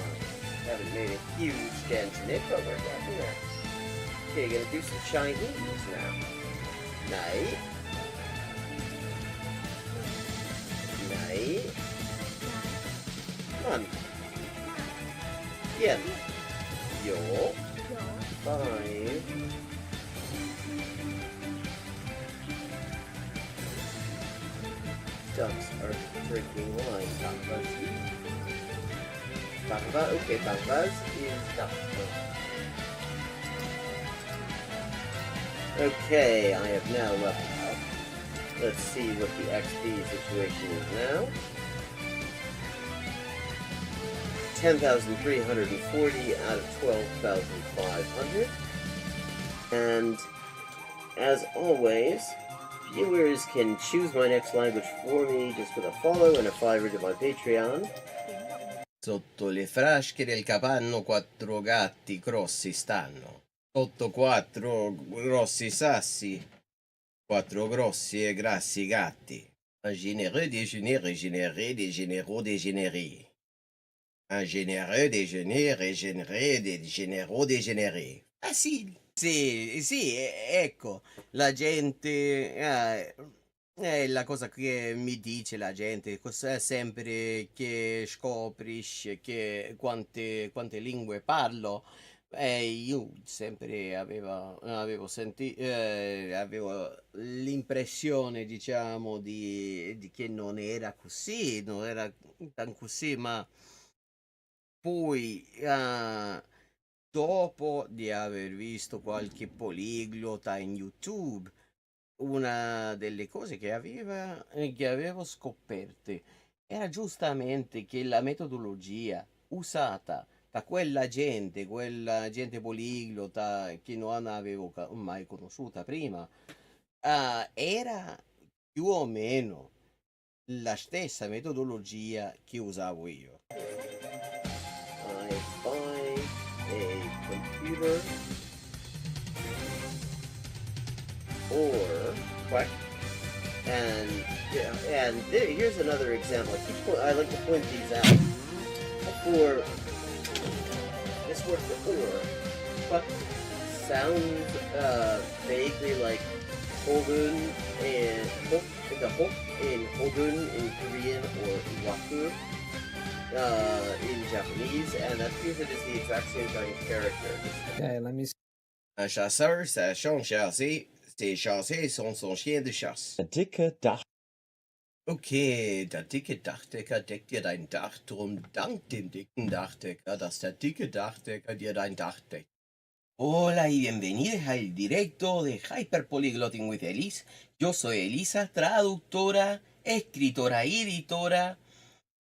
Haven't made a huge dent in it, but we're getting there. Okay, gonna do some Chinese now. Night. Night. Come on. Yeah. Yo. 5. Ducks are drinking wine. Barbaz, okay, Barbaz is duck. Okay, I have now leveled up. Let's see what the XP situation is now. 10,340 out of 12,500. And as always, viewers can choose my next language for me just with a follow and a $5 to my Patreon. Sotto le frasche del capanno 4 gatti grossi stanno. Sotto 4 grossi sassi, 4 grossi e grassi gatti. Un généreux déjeuner régénéré des généraux dégénérés. Un généreux déjeuner régénéré des généraux dégénérés. Facile. Sì, ecco, la gente, è la cosa che mi dice la gente, sempre che scoprisce che quante lingue parlo, io sempre avevo l'impressione, diciamo, di che non era così, non era tan così, ma poi, dopo di aver visto qualche poliglota in YouTube, una delle cose che avevo scoperte era giustamente che la metodologia usata da quella gente poliglota che non avevo mai conosciuta prima, era più o meno la stessa metodologia che usavo io. I buy a computer or what? And here's another example. I like to point these out. For this word for or, but sounds vaguely like Hogun and the Hok in Hogun in Korean or Waku in Japanese, and that because it is the exact same Chinese character. Okay, let me see. Un chasseur, sa chambre chassée, ses chassés sont son chien de chasse. Der dicke Dach. Okay, der dicke Dachdecker deckt dir dein Dach, drum dank dem dicken Dachdecker, dass der dicke Dachdecker dir dein Dach deckt. Hola y bienvenidos al directo de Hyperpolyglotting with Elise. Yo soy Elisa, traductora, escritora y editora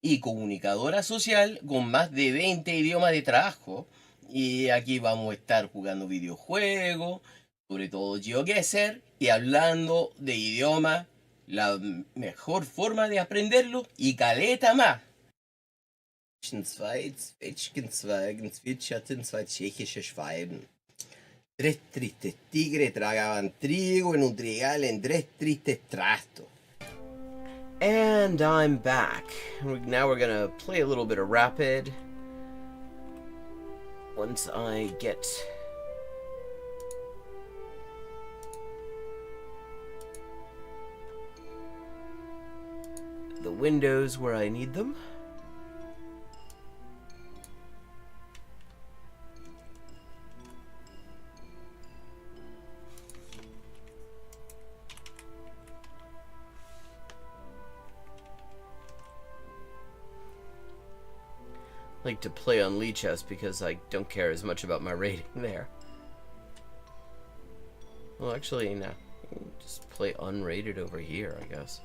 y comunicadora social con más de 20 idiomas de trabajo. Y aquí vamos a estar jugando videojuegos, sobre todo GeoGuessr, y hablando de idiomas, la mejor forma de aprenderlo y caleta más. Zwei Zwetschgenzweigen zwitscherten zwei tschechische Schwalben. Tres tristes tigres tragaban trigo en un trigal en tres tristes trastos. And I'm back. Now we're gonna play a little bit of Rapid. Once I get the windows where I need them. Like to play on Lichess because I don't care as much about my rating there. Well, actually, no. Just play unrated over here, I guess.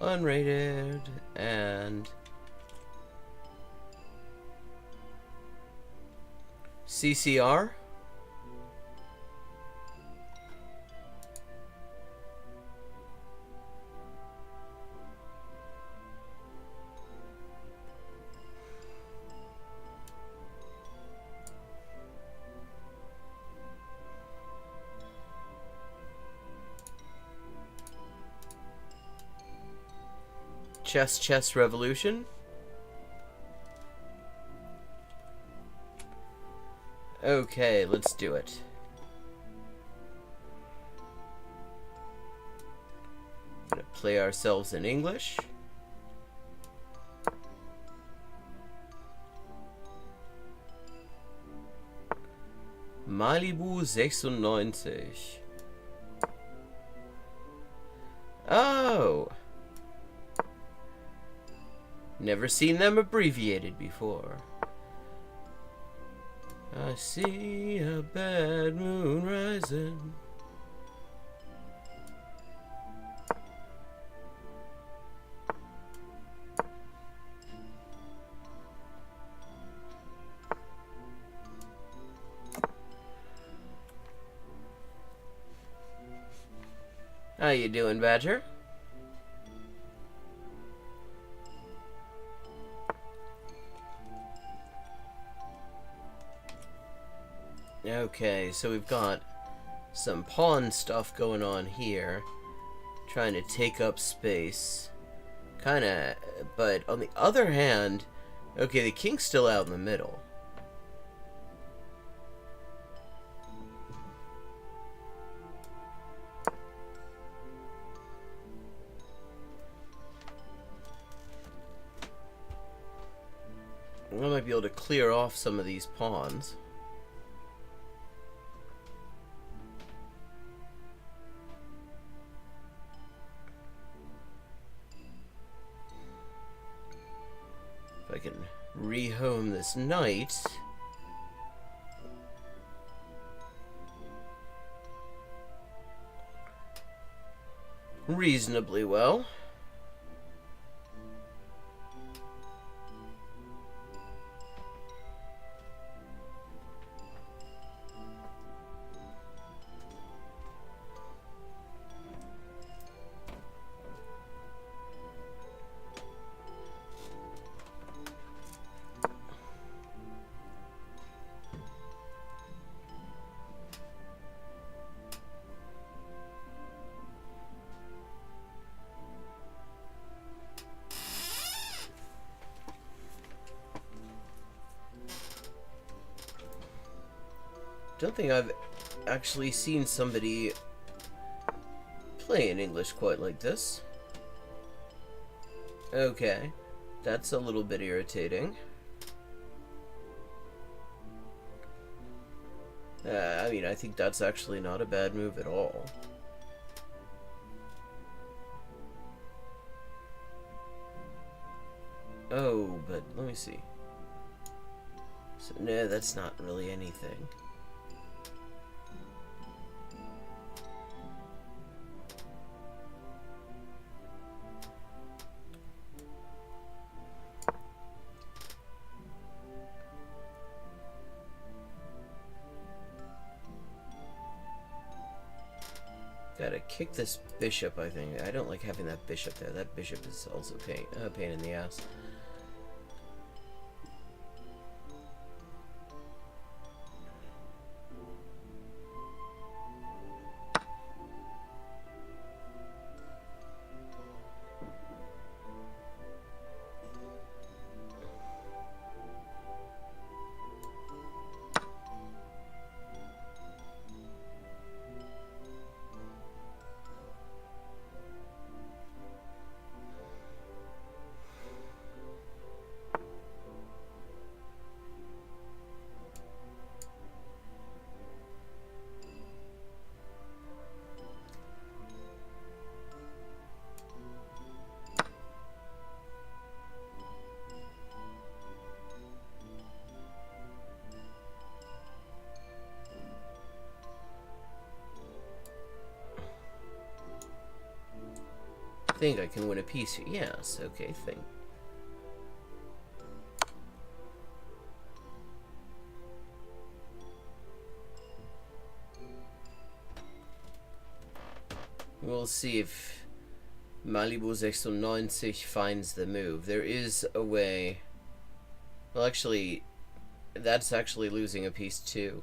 Unrated and CCR. Chess Revolution. Okay, let's do it. Gonna play ourselves in English. Malibu 96. Oh! Never seen them abbreviated before. I see a bad moon rising. How you doing, Badger? Okay, so we've got some pawn stuff going on here. Trying to take up space. Kinda, but on the other hand, okay, the king's still out in the middle. I might be able to clear off some of these pawns. If I can rehome this knight. Reasonably well. Don't think I've actually seen somebody play in English quite like this. Okay, that's a little bit irritating. I mean, I think that's actually not a bad move at all. Oh, but let me see. So, no, that's not really anything. Gotta kick this bishop, I think. I don't like having that bishop there. That bishop is also a pain in the ass. I think I can win a piece here. Yes, okay, thing. We'll see if Malibu 96 finds the move. There is a way. Well, actually, that's actually losing a piece too.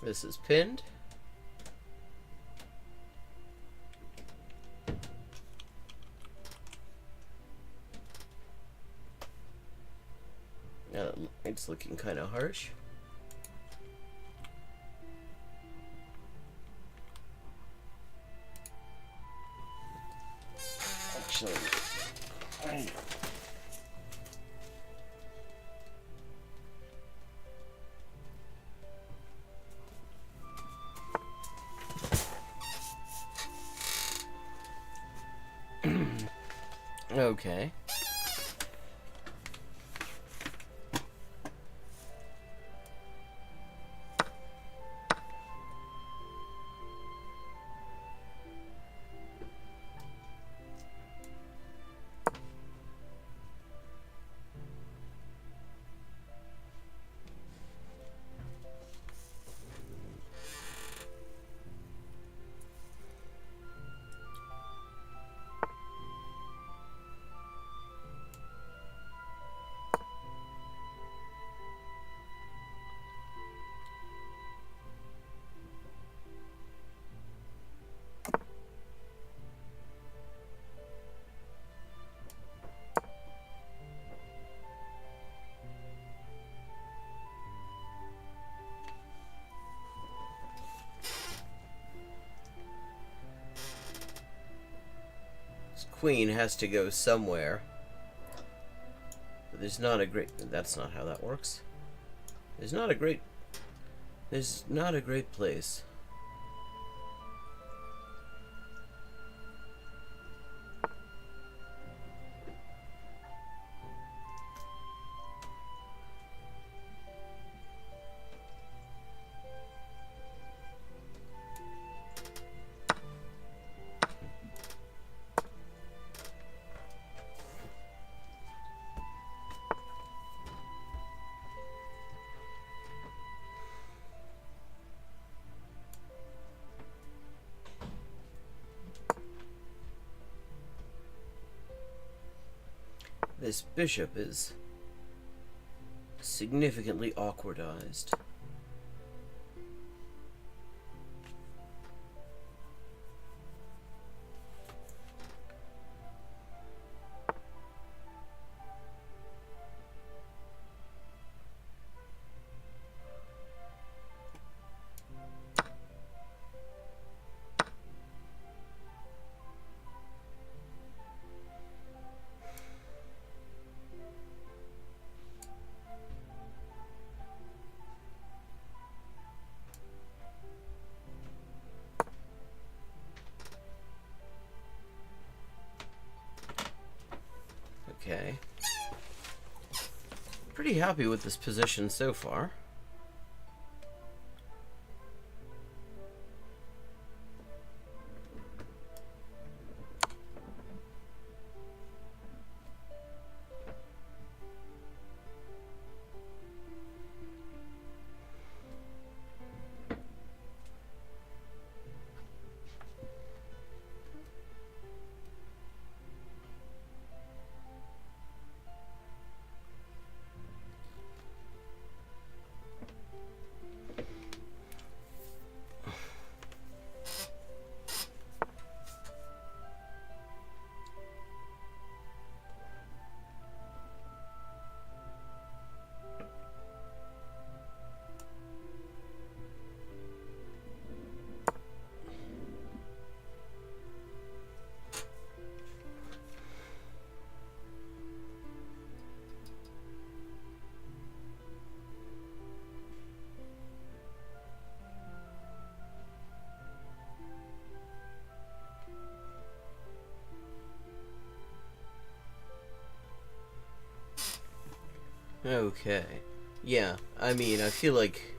This is pinned. It's looking kind of harsh. Actually, okay. queen has to go somewhere. But there's not a great... That's not how that works. There's not a great place. This bishop is significantly awkwardized. Okay. Pretty happy with this position so far. Okay. Yeah, I mean, I feel like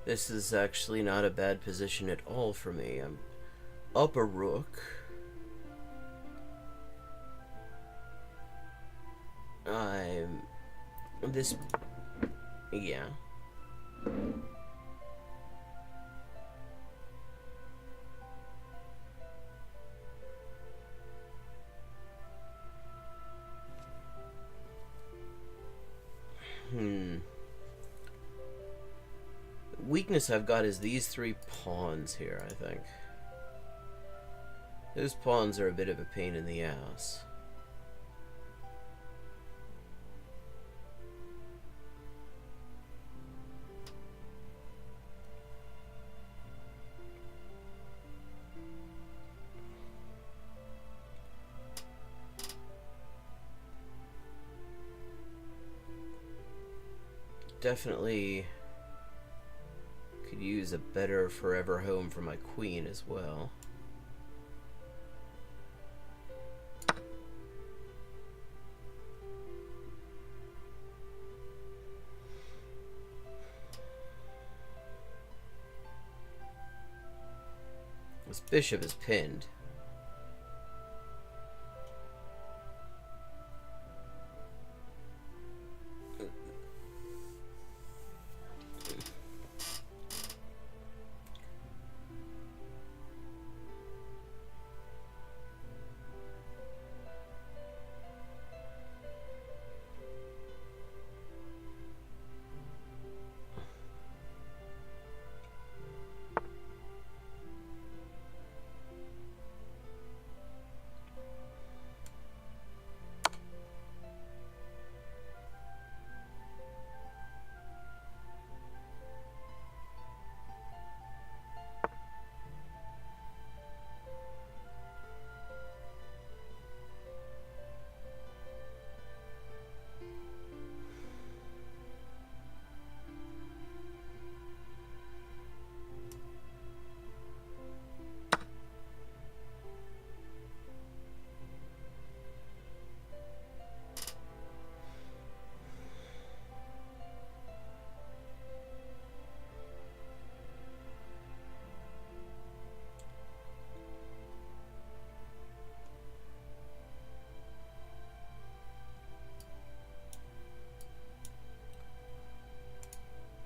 this is actually not a bad position at all for me. I'm up a rook. I'm... This... Yeah. Weakness I've got is these three pawns here, I think. Those pawns are a bit of a pain in the ass. Definitely could use a better forever home for my queen as well. This bishop is pinned.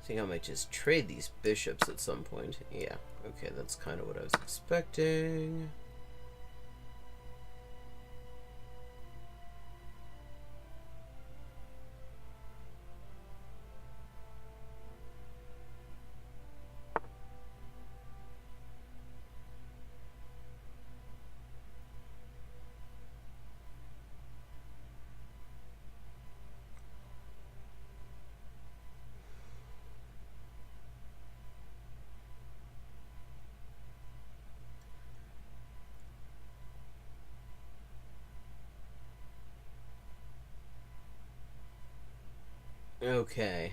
I think I might just trade these bishops at some point. Yeah, okay, that's kind of what I was expecting. Okay.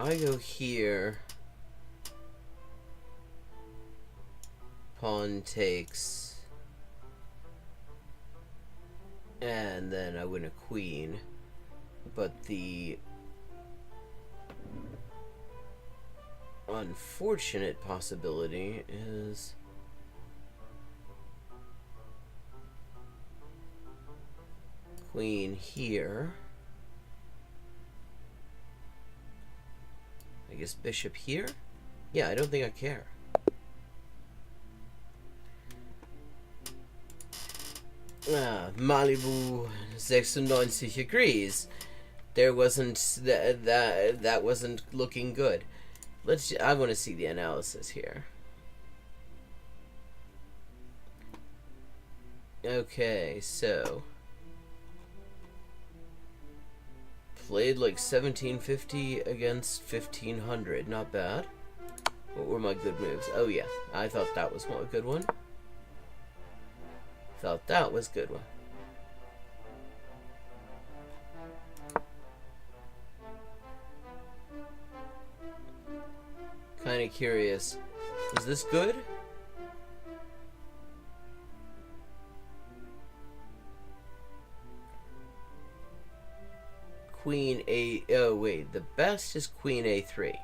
I go here. Pawn takes. And then I win a queen. But the unfortunate possibility is queen here. I guess bishop here? Yeah, I don't think I care. Malibu 96 agrees. There wasn't that wasn't looking good. I want to see the analysis here. Okay, so played like 1750 against 1500. Not bad. What were my good moves? Oh yeah, I thought that was a good one. Thought that was a good one. Kind of curious. Is this good? Queen A. Oh wait, the best is Queen A3.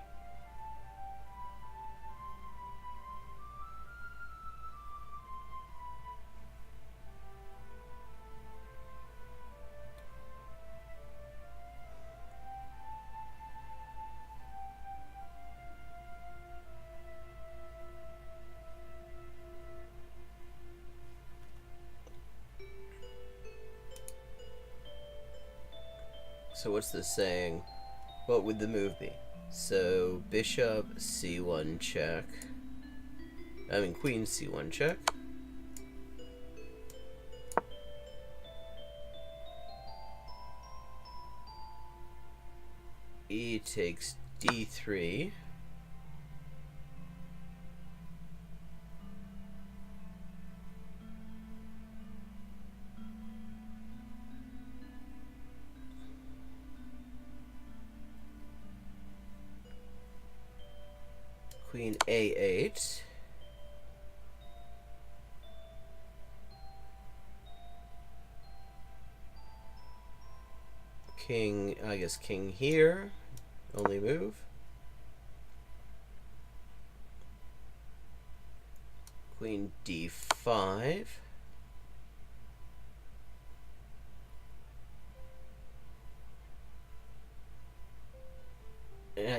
So what's this saying? What would the move be? So bishop c1 check. I mean queen c1 check. E takes d3. Queen a8. King, I guess king here. Only move. Queen d5.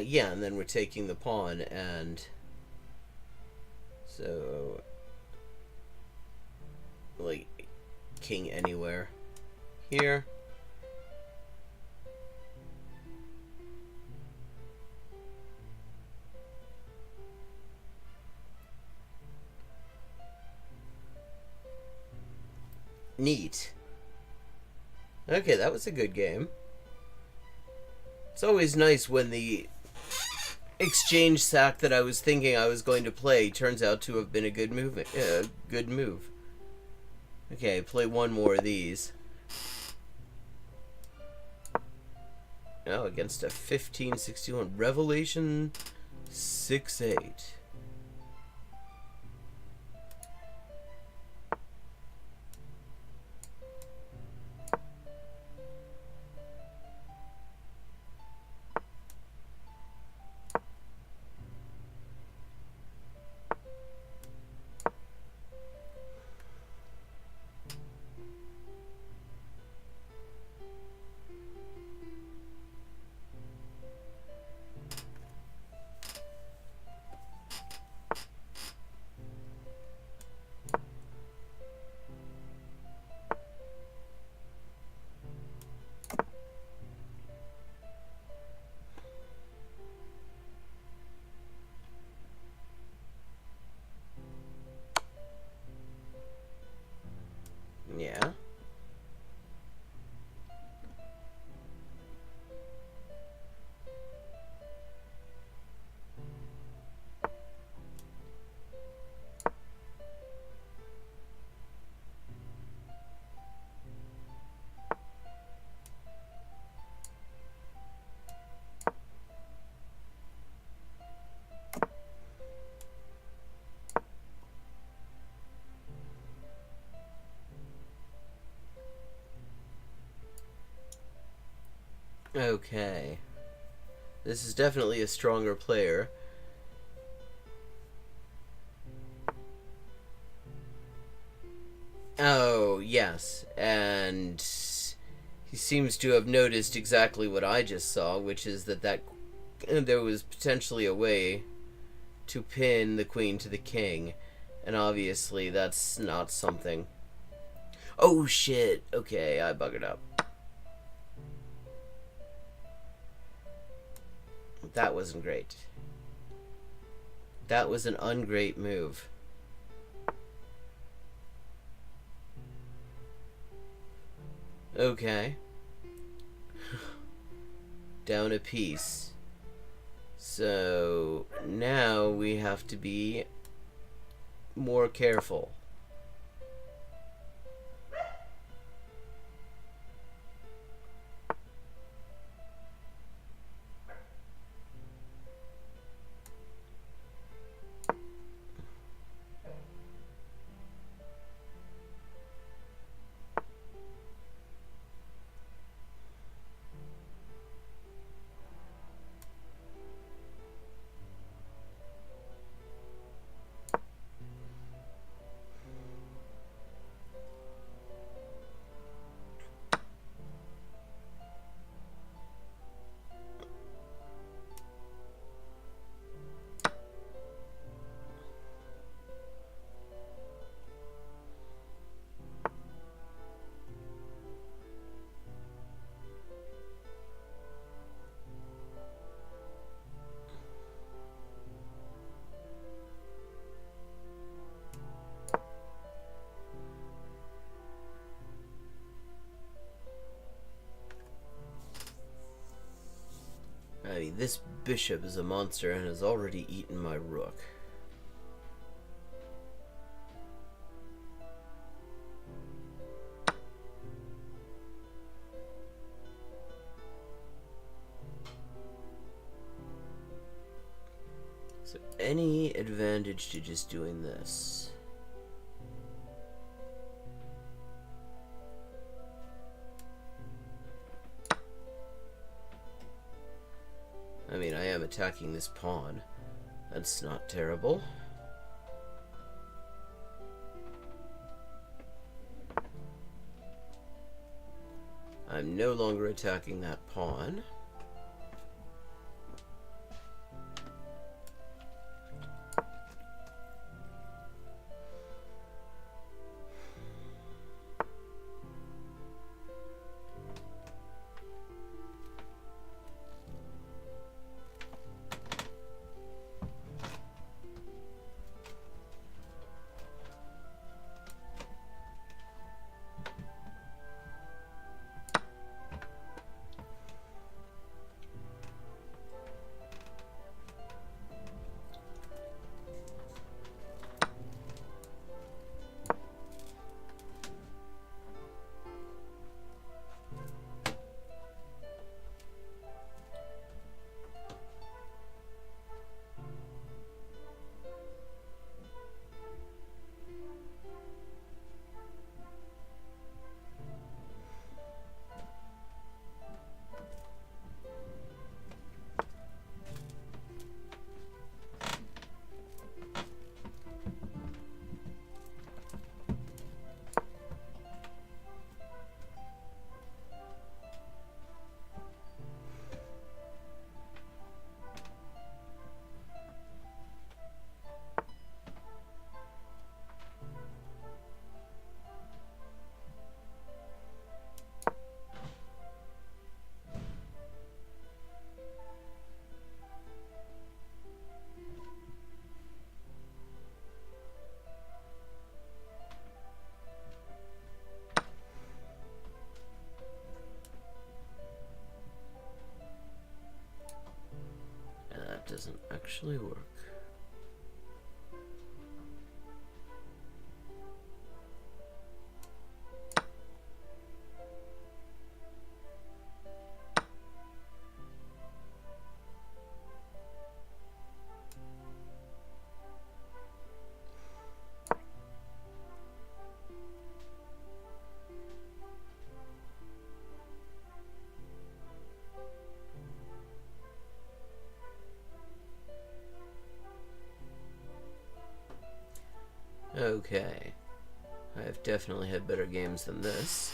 Yeah, and then we're taking the pawn, and so like king anywhere here. Neat. Okay, that was a good game. It's always nice when the exchange sack that I was thinking I was going to play turns out to have been a good move. Good move. Okay, play one more of these. Oh, against a 1561 Revelation 6-8. Okay. This is definitely a stronger player. Oh, yes. And he seems to have noticed exactly what I just saw, which is that there was potentially a way to pin the queen to the king. And obviously that's not something. Oh shit. Okay, I buggered up. That wasn't great. That was an ungreat move. Okay. Down a piece. So now we have to be more careful. I mean, this bishop is a monster and has already eaten my rook. So any advantage to just doing this? I mean, I am attacking this pawn. That's not terrible. I'm no longer attacking that pawn. Doesn't actually work. Okay. I've definitely had better games than this,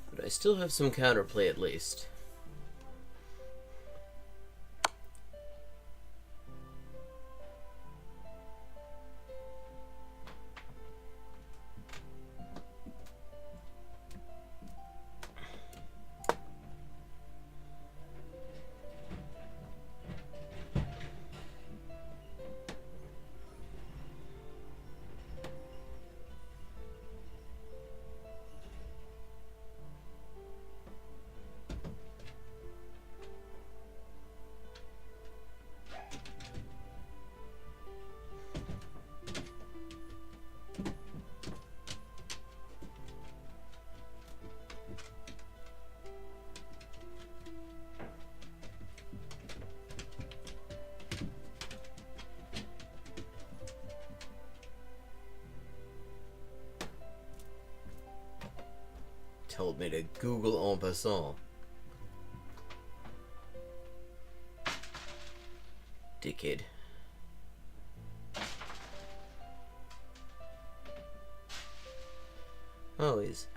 but I still have some counterplay at least. Told me to Google en passant. Dickhead. Always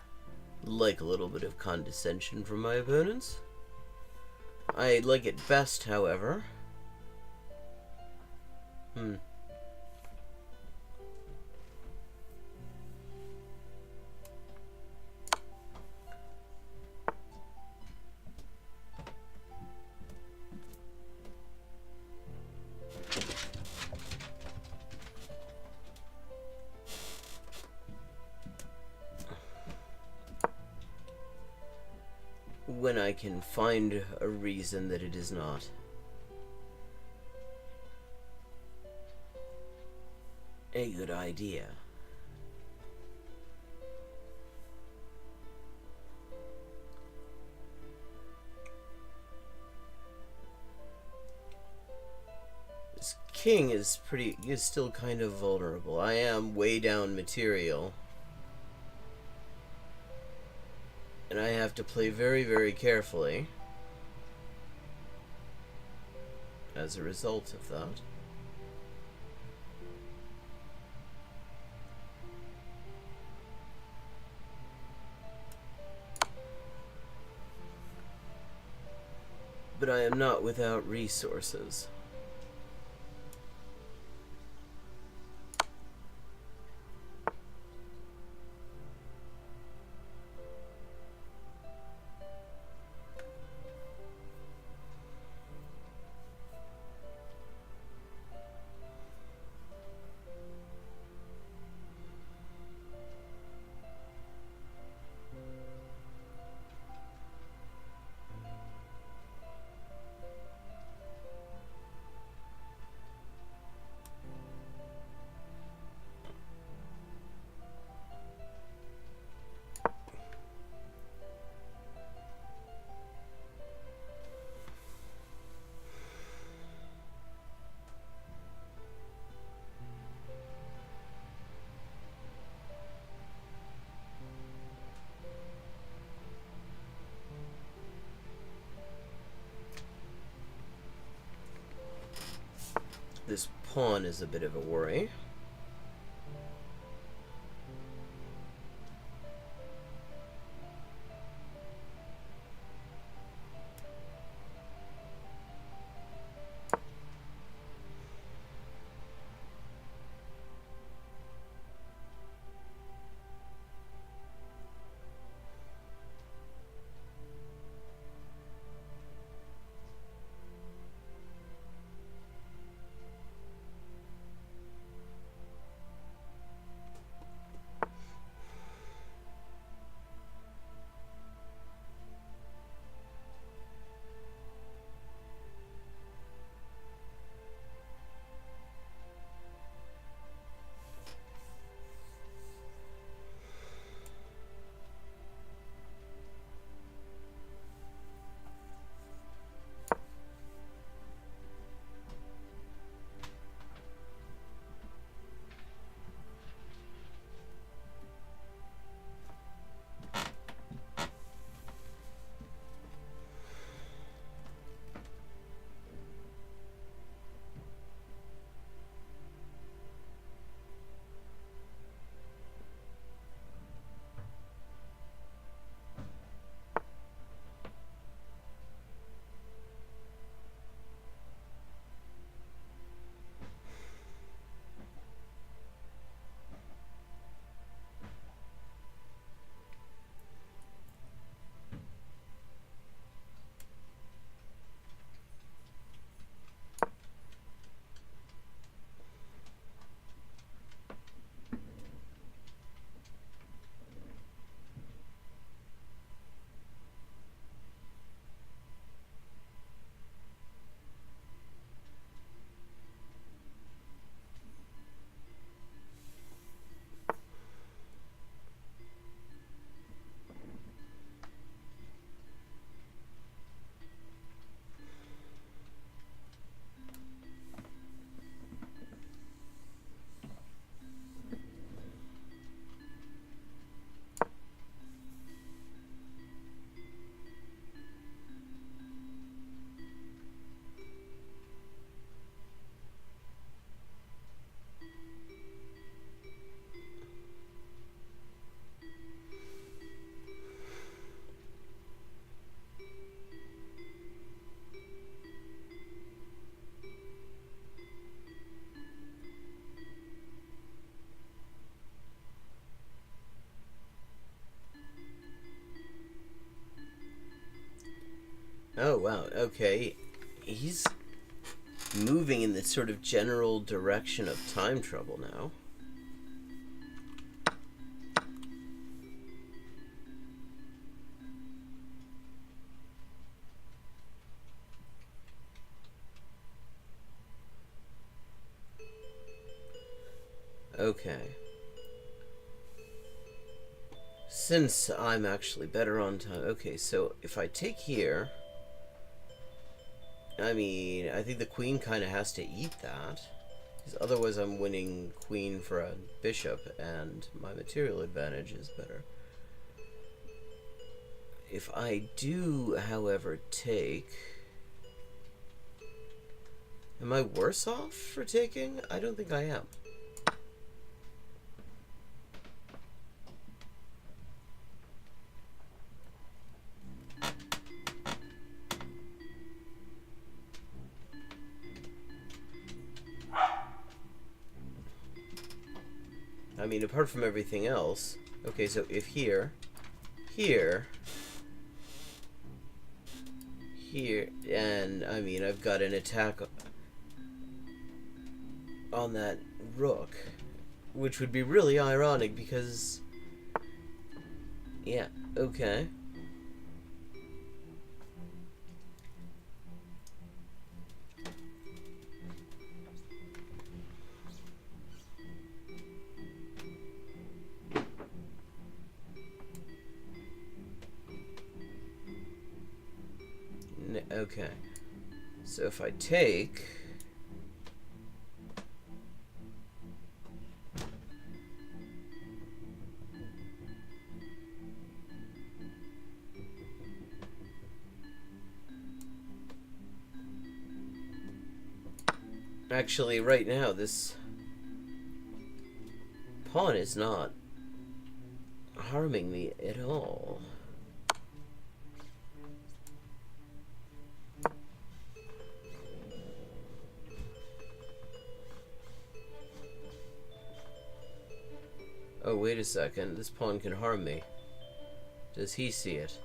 like a little bit of condescension from my opponents. I like it best, however. When I can find a reason that it is not. A good idea. This king is still kind of vulnerable. I am way down material. And I have to play very, very carefully as a result of that. But I am not without resources. This pawn is a bit of a worry. Oh, wow. Okay. He's moving in this sort of general direction of time trouble now. Okay. Since I'm actually better on time... Okay, so if I take here... I mean, I think the queen kind of has to eat that. Because otherwise I'm winning queen for a bishop, and my material advantage is better. If I do, however, take... Am I worse off for taking? I don't think I am. I mean, apart from everything else... Okay, so if here... Here... Here... And, I mean, I've got an attack on that rook. Which would be really ironic because... Yeah, okay. Okay, so if I take... Actually, right now, this pawn is not harming me at all. Oh, wait a second. This pawn can harm me. Does he see it?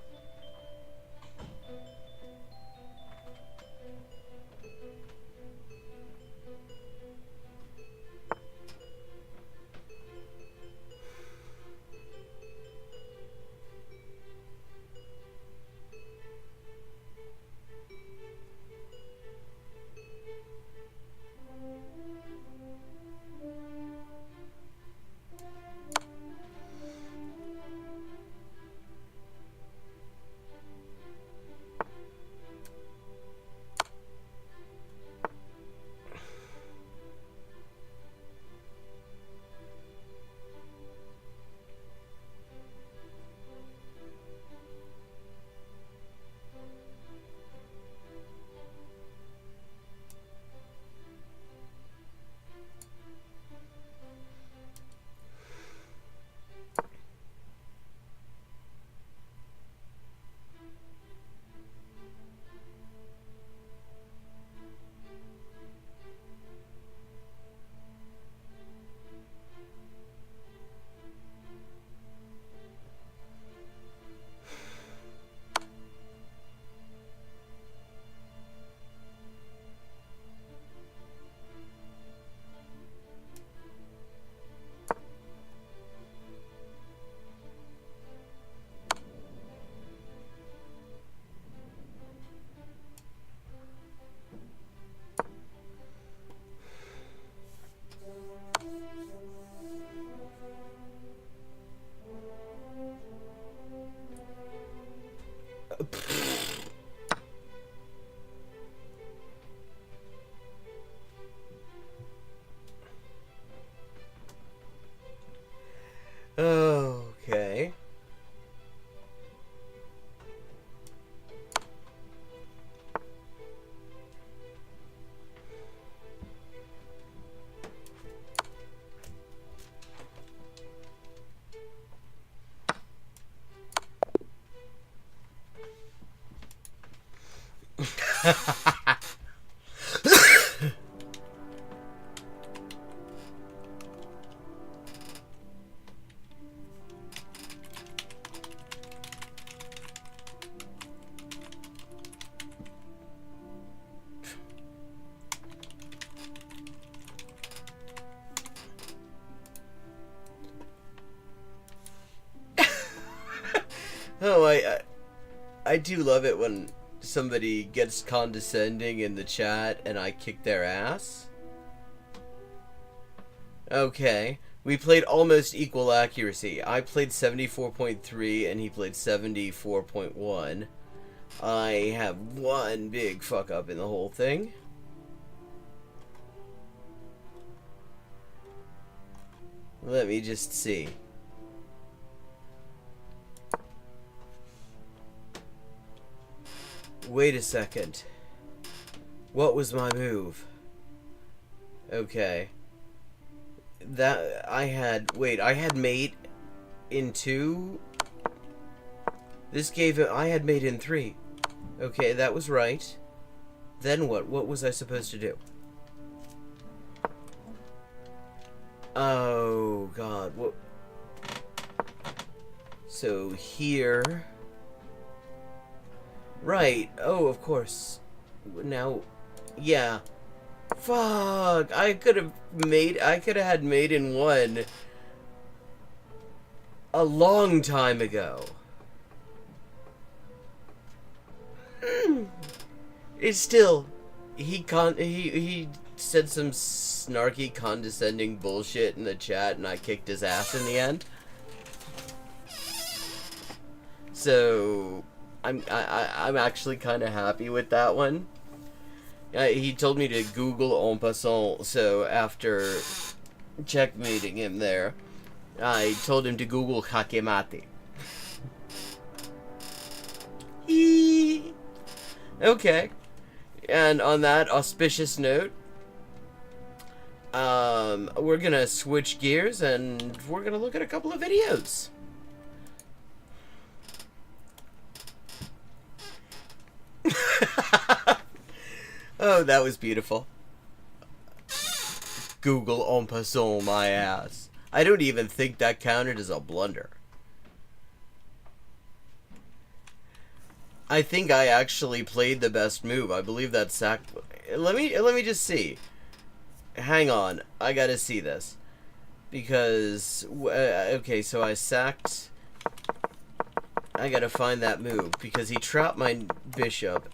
Okay. I do love it when somebody gets condescending in the chat and I kick their ass. Okay. We played almost equal accuracy. I played 74.3 and he played 74.1. I have one big fuck up in the whole thing. Let me just see. Wait a second. What was my move? Okay. That I had mate in 2. This gave it I had mate in 3. Okay, that was right. Then what? What was I supposed to do? Oh god, what? So here. Right. Oh, of course. Now, yeah. Fuck. I could have had made in 1 a long time ago. It's still he said some snarky condescending bullshit in the chat and I kicked his ass in the end. So I'm actually kind of happy with that one. He told me to Google en passant, so after checkmating him there, I told him to Google jaquemate. Okay. And on that auspicious note, we're gonna switch gears and we're gonna look at a couple of videos. Oh, that was beautiful. Google en passant my ass. I don't even think that counted as a blunder. I think I actually played the best move. I believe that sack. Let me just see. Hang on, I gotta see this because okay, so I sacked. I gotta find that move because he trapped my bishop.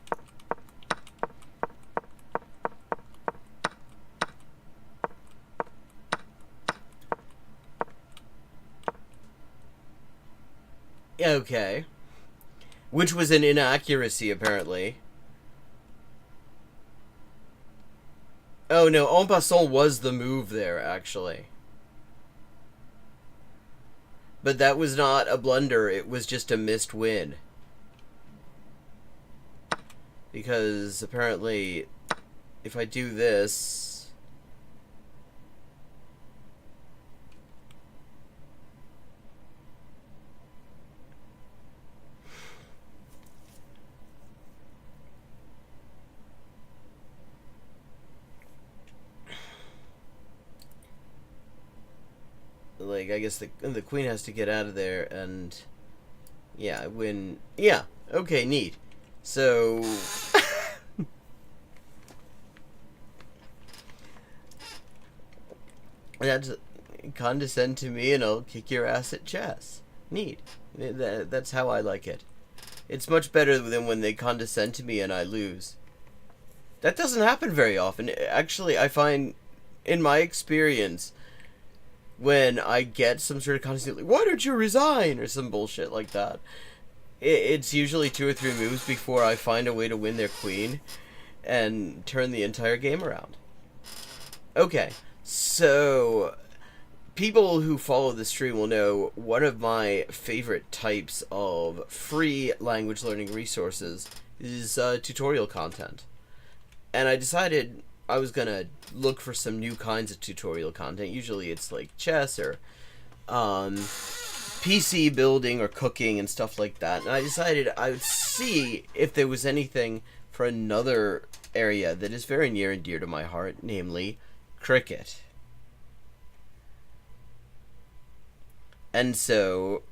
Okay. Which was an inaccuracy, apparently. Oh no, en passant was the move there, actually. But that was not a blunder, it was just a missed win. Because, apparently, if I do this... like, I guess the queen has to get out of there, and yeah, when yeah, okay, neat. So that's condescend to me, and I'll kick your ass at chess. Neat. That's how I like it. It's much better than when they condescend to me and I lose. That doesn't happen very often. Actually, I find, in my experience, when I get some sort of condescension, like, why don't you resign, or some bullshit like that, it's usually 2 or 3 moves before I find a way to win their queen and turn the entire game around. Okay, so people who follow the stream will know one of my favorite types of free language learning resources is tutorial content. And I decided I was gonna look for some new kinds of tutorial content. Usually it's like chess or PC building or cooking and stuff like that. And I decided I would see if there was anything for another area that is very near and dear to my heart, namely cricket. And so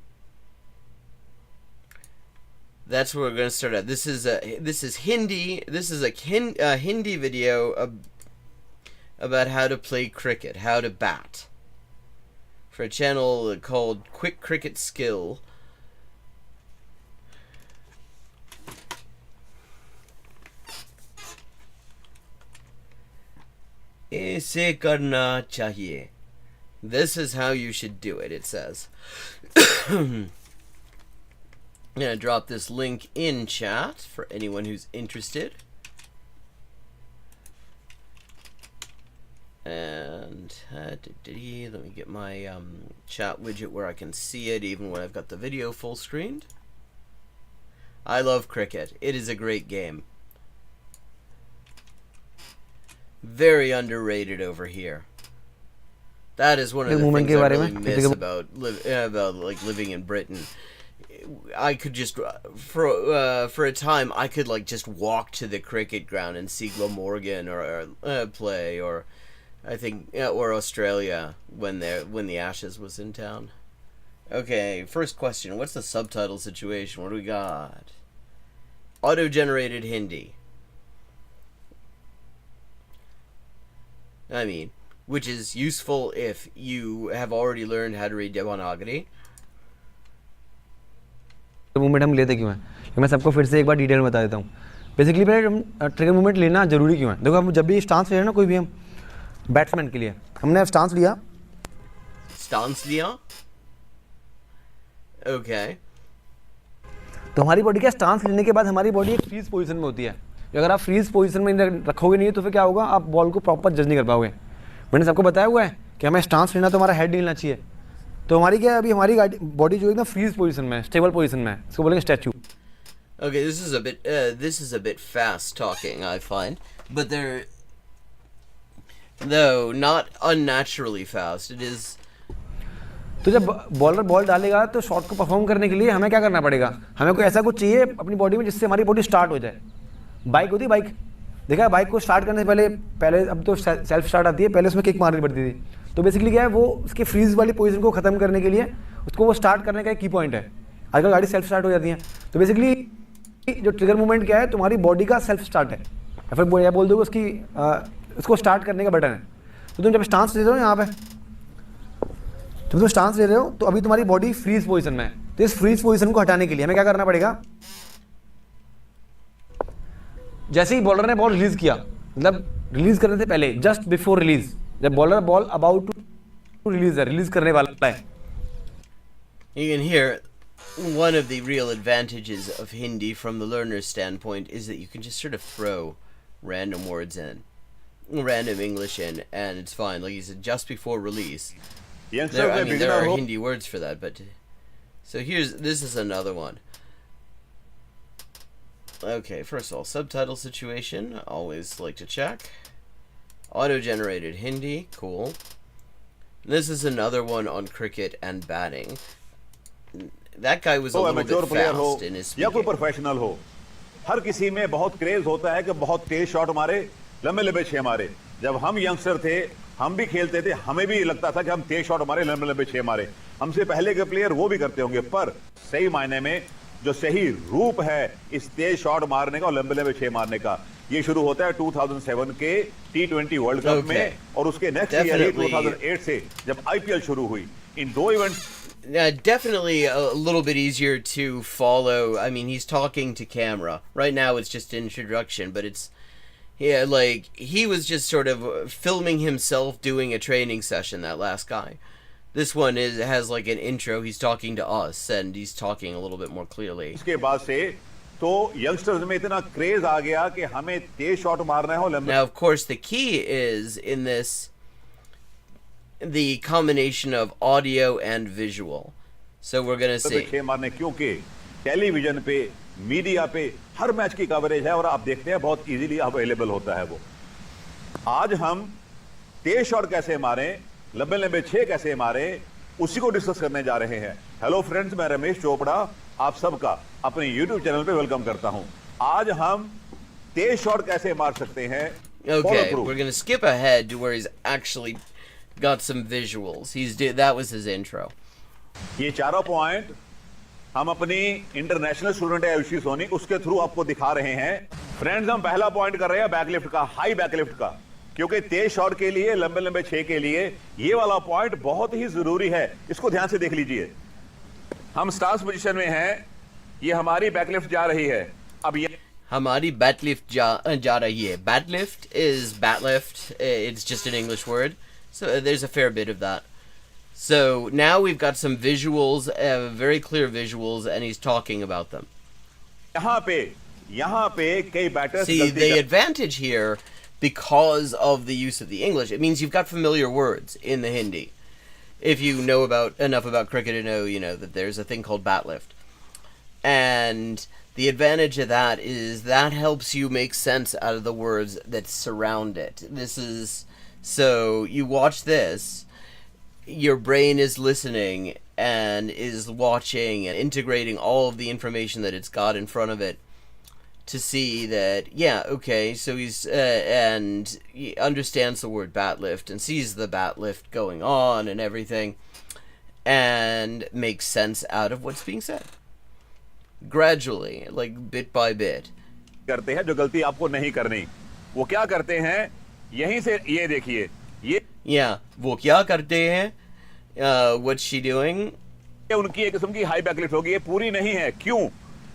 that's where we're going to start at. This is Hindi. This is a Hindi video about how to play cricket, how to bat, for a channel called Quick Cricket Skill. ऐसे करना चाहिए. This is how you should do it, it says. I'm gonna drop this link in chat for anyone who's interested. And let me get my chat widget where I can see it even when I've got the video full screened. I love cricket. It is a great game. Very underrated over here. That is one of the things I really miss about like living in Britain. I could just for a time I could like just walk to the cricket ground and see Glamorgan or play, or I think or Australia when the Ashes was in town. Okay, first question. What's the subtitle situation? What do we got? Auto-generated Hindi. I mean, which is useful if you have already learned how to read Devanagari. Movement हम लेते क्यों हैं, मैं सबको फिर से एक बार detail में बता देता हूँ. बेसिकली पहले ट्रिगर मूवमेंट लेना जरूरी क्यों है. देखो हम जब भी स्टांस ले रहे हैं ना, कोई भी हम बैट्समैन के लिए हमने स्टांस लिया. ओके. तो हमारी बॉडी का स्टांस लेने के बाद हमारी बॉडी एक फ्रीज पोजीशन में होती है. अगर आप फ्रीज पोजीशन में रखोगे नहीं तो फिर क्या होगा, आप बॉल को प्रॉपर जज नहीं कर पाओगे. मैंने सबको बताया हुआ है कि हमें स्टांस लेना तो हमारा हेड नहीं लेना चाहिए. तो हमारी क्या है, अभी हमारी बॉडी जो एकदम फ्रीज पोजीशन में, स्टेबल पोजीशन में, इसको बोलेंगे statue. Okay, this is a bit fast talking, I find, but they're though not unnaturally fast. It is. तो जब बॉलर बॉल डालेगा तो शॉट को परफॉर्म करने के लिए हमें क्या करना पड़ेगा, हमें कोई ऐसा कुछ चाहिए अपनी बॉडी में जिससे हमारी बॉडी स्टार्ट हो जाए. बाइक होती है, बाइक देखा, बाइक को स्टार्ट करने से पहले अब तो सेल्फ स्टार्ट आती है, पहले उसमें किक मारनी पड़ती थी. तो बेसिकली क्या है, वो उसके फ्रीज वाली पोजीशन को खत्म करने के लिए उसको वो स्टार्ट करने का एक की पॉइंट है. आजकल गाड़ी सेल्फ स्टार्ट हो जाती है. तो बेसिकली जो ट्रिगर मूवमेंट क्या है, तुम्हारी बॉडी का सेल्फ स्टार्ट है, या फिर बोल दो उसकी उसको स्टार्ट करने का बटन है. तो तुम जब स्टांस ले रहे हो यहाँ पे, जब तुम स्टांस ले रहे हो तो अभी तुम्हारी बॉडी फ्रीज पोजीशन में है. तो इस फ्रीज पोजीशन को हटाने के लिए हमें क्या करना पड़ेगा, जैसे ही बॉलर ने बॉल रिलीज किया, मतलब रिलीज करने से पहले, जस्ट बिफोर रिलीज, जब bowler ball about to release करने वाला है. You can hear one of the real advantages of Hindi from the learner's standpoint is that you can just sort of throw random words in, random English in, and it's fine. Like you said, just before release. There are Hindi words for that, but so this is another one. Okay, first of all, subtitle situation, always like to check. Auto-generated Hindi, cool. This is another one on cricket and batting. That guy was a little bit fast in his speaking. या कोई professional हो, हर किसी में बहुत craze होता है कि बहुत तेज शॉट मारे, लंबे लंबे छे मारे. जब हम यंगस्टर थे, हम भी खेलते थे, हमें भी लगता था कि हम तेज शॉट मारे, लंबे लंबे छे मारे. हमसे पहले के प्लेयर वो भी करते होंगे, पर सही मायने में जो सही रूप है इस तेज शॉट मारने का और लंबे लंबे छे मारने का, ये शुरू होता है 2007 के T20 वर्ल्ड कप में, और उसके नेक्स्ट ईयर 2008 से जब IPL शुरू हुई. इन दो events definitely a little bit easier to follow. I mean, he's talking to camera. Right now it's just introduction, but it's, yeah, like, he was just sort of filming himself doing a training session, that last guy. This one has like an intro, he's talking to us, and he's talking a little bit more clearly. इसके बाद से तो youngsters में इतना craze आ गया कि हमें तेज shot मारना है. Now, of course, the key is in this, the combination of audio and visual. So we're going to see. छह मारने, क्योंकि टेलीविजन पे, मीडिया पे हर मैच की कवरेज है और आप देखते हैं बहुत इजीली अवेलेबल होता है वो. आज हम तेज शॉट कैसे मारें, लंबे लंबे छह कैसे मारें, उसी को डिस्कस करने जा रहे हैं. हेलो फ्रेंड्स, मैं रमेश चोपड़ा आप सबका अपने YouTube चैनल पे वेलकम करता हूं. आज हम तेज शॉट कैसे मार सकते हैं. Okay, we're going to skip ahead to where he's actually got some visuals. That was his intro. ये चारों पॉइंट हम अपनी इंटरनेशनल स्टूडेंट है आयुषी सोनी, उसके थ्रू आपको दिखा रहे हैं. फ्रेंड्स, हम पहला पॉइंट कर रहे हैं बैकलिफ्ट का, हाई बैकलिफ्ट का, क्योंकि तेज शॉट के लिए, लंबे लंबे छह के लिए ये वाला पॉइंट बहुत ही जरूरी है. इसको ध्यान से देख लीजिए. हम स्टांस पोजीशन में हैं, ये हमारी बैकलिफ्ट जा रही है. अब ये हमारी बैटलिफ्ट जा रही है. Batlift is batlift. It's just an English word. So there's a fair bit of that. So now we've got some visuals, very clear visuals, and he's talking about them. यहाँ पे कई batters See, the advantage here, because of the use of the English, it means you've got familiar words in the Hindi. If you know enough about cricket to know, that there's a thing called bat lift. And the advantage of that is that helps you make sense out of the words that surround it. So you watch this, your brain is listening and is watching and integrating all of the information that it's got in front of it to see that, so he's, and he understands the word bat lift and sees the bat lift going on and everything, and makes sense out of what's being said. Gradually, like bit by bit. करते हैं जो गलती आपको नहीं करनी. वो क्या करते हैं? यहीं से ये देखिए. Yeah, वो क्या करते हैं? What's she doing? ये उनकी एक किस्म की हाई बैक लिफ्ट होगी. ये पूरी नहीं है. क्यों?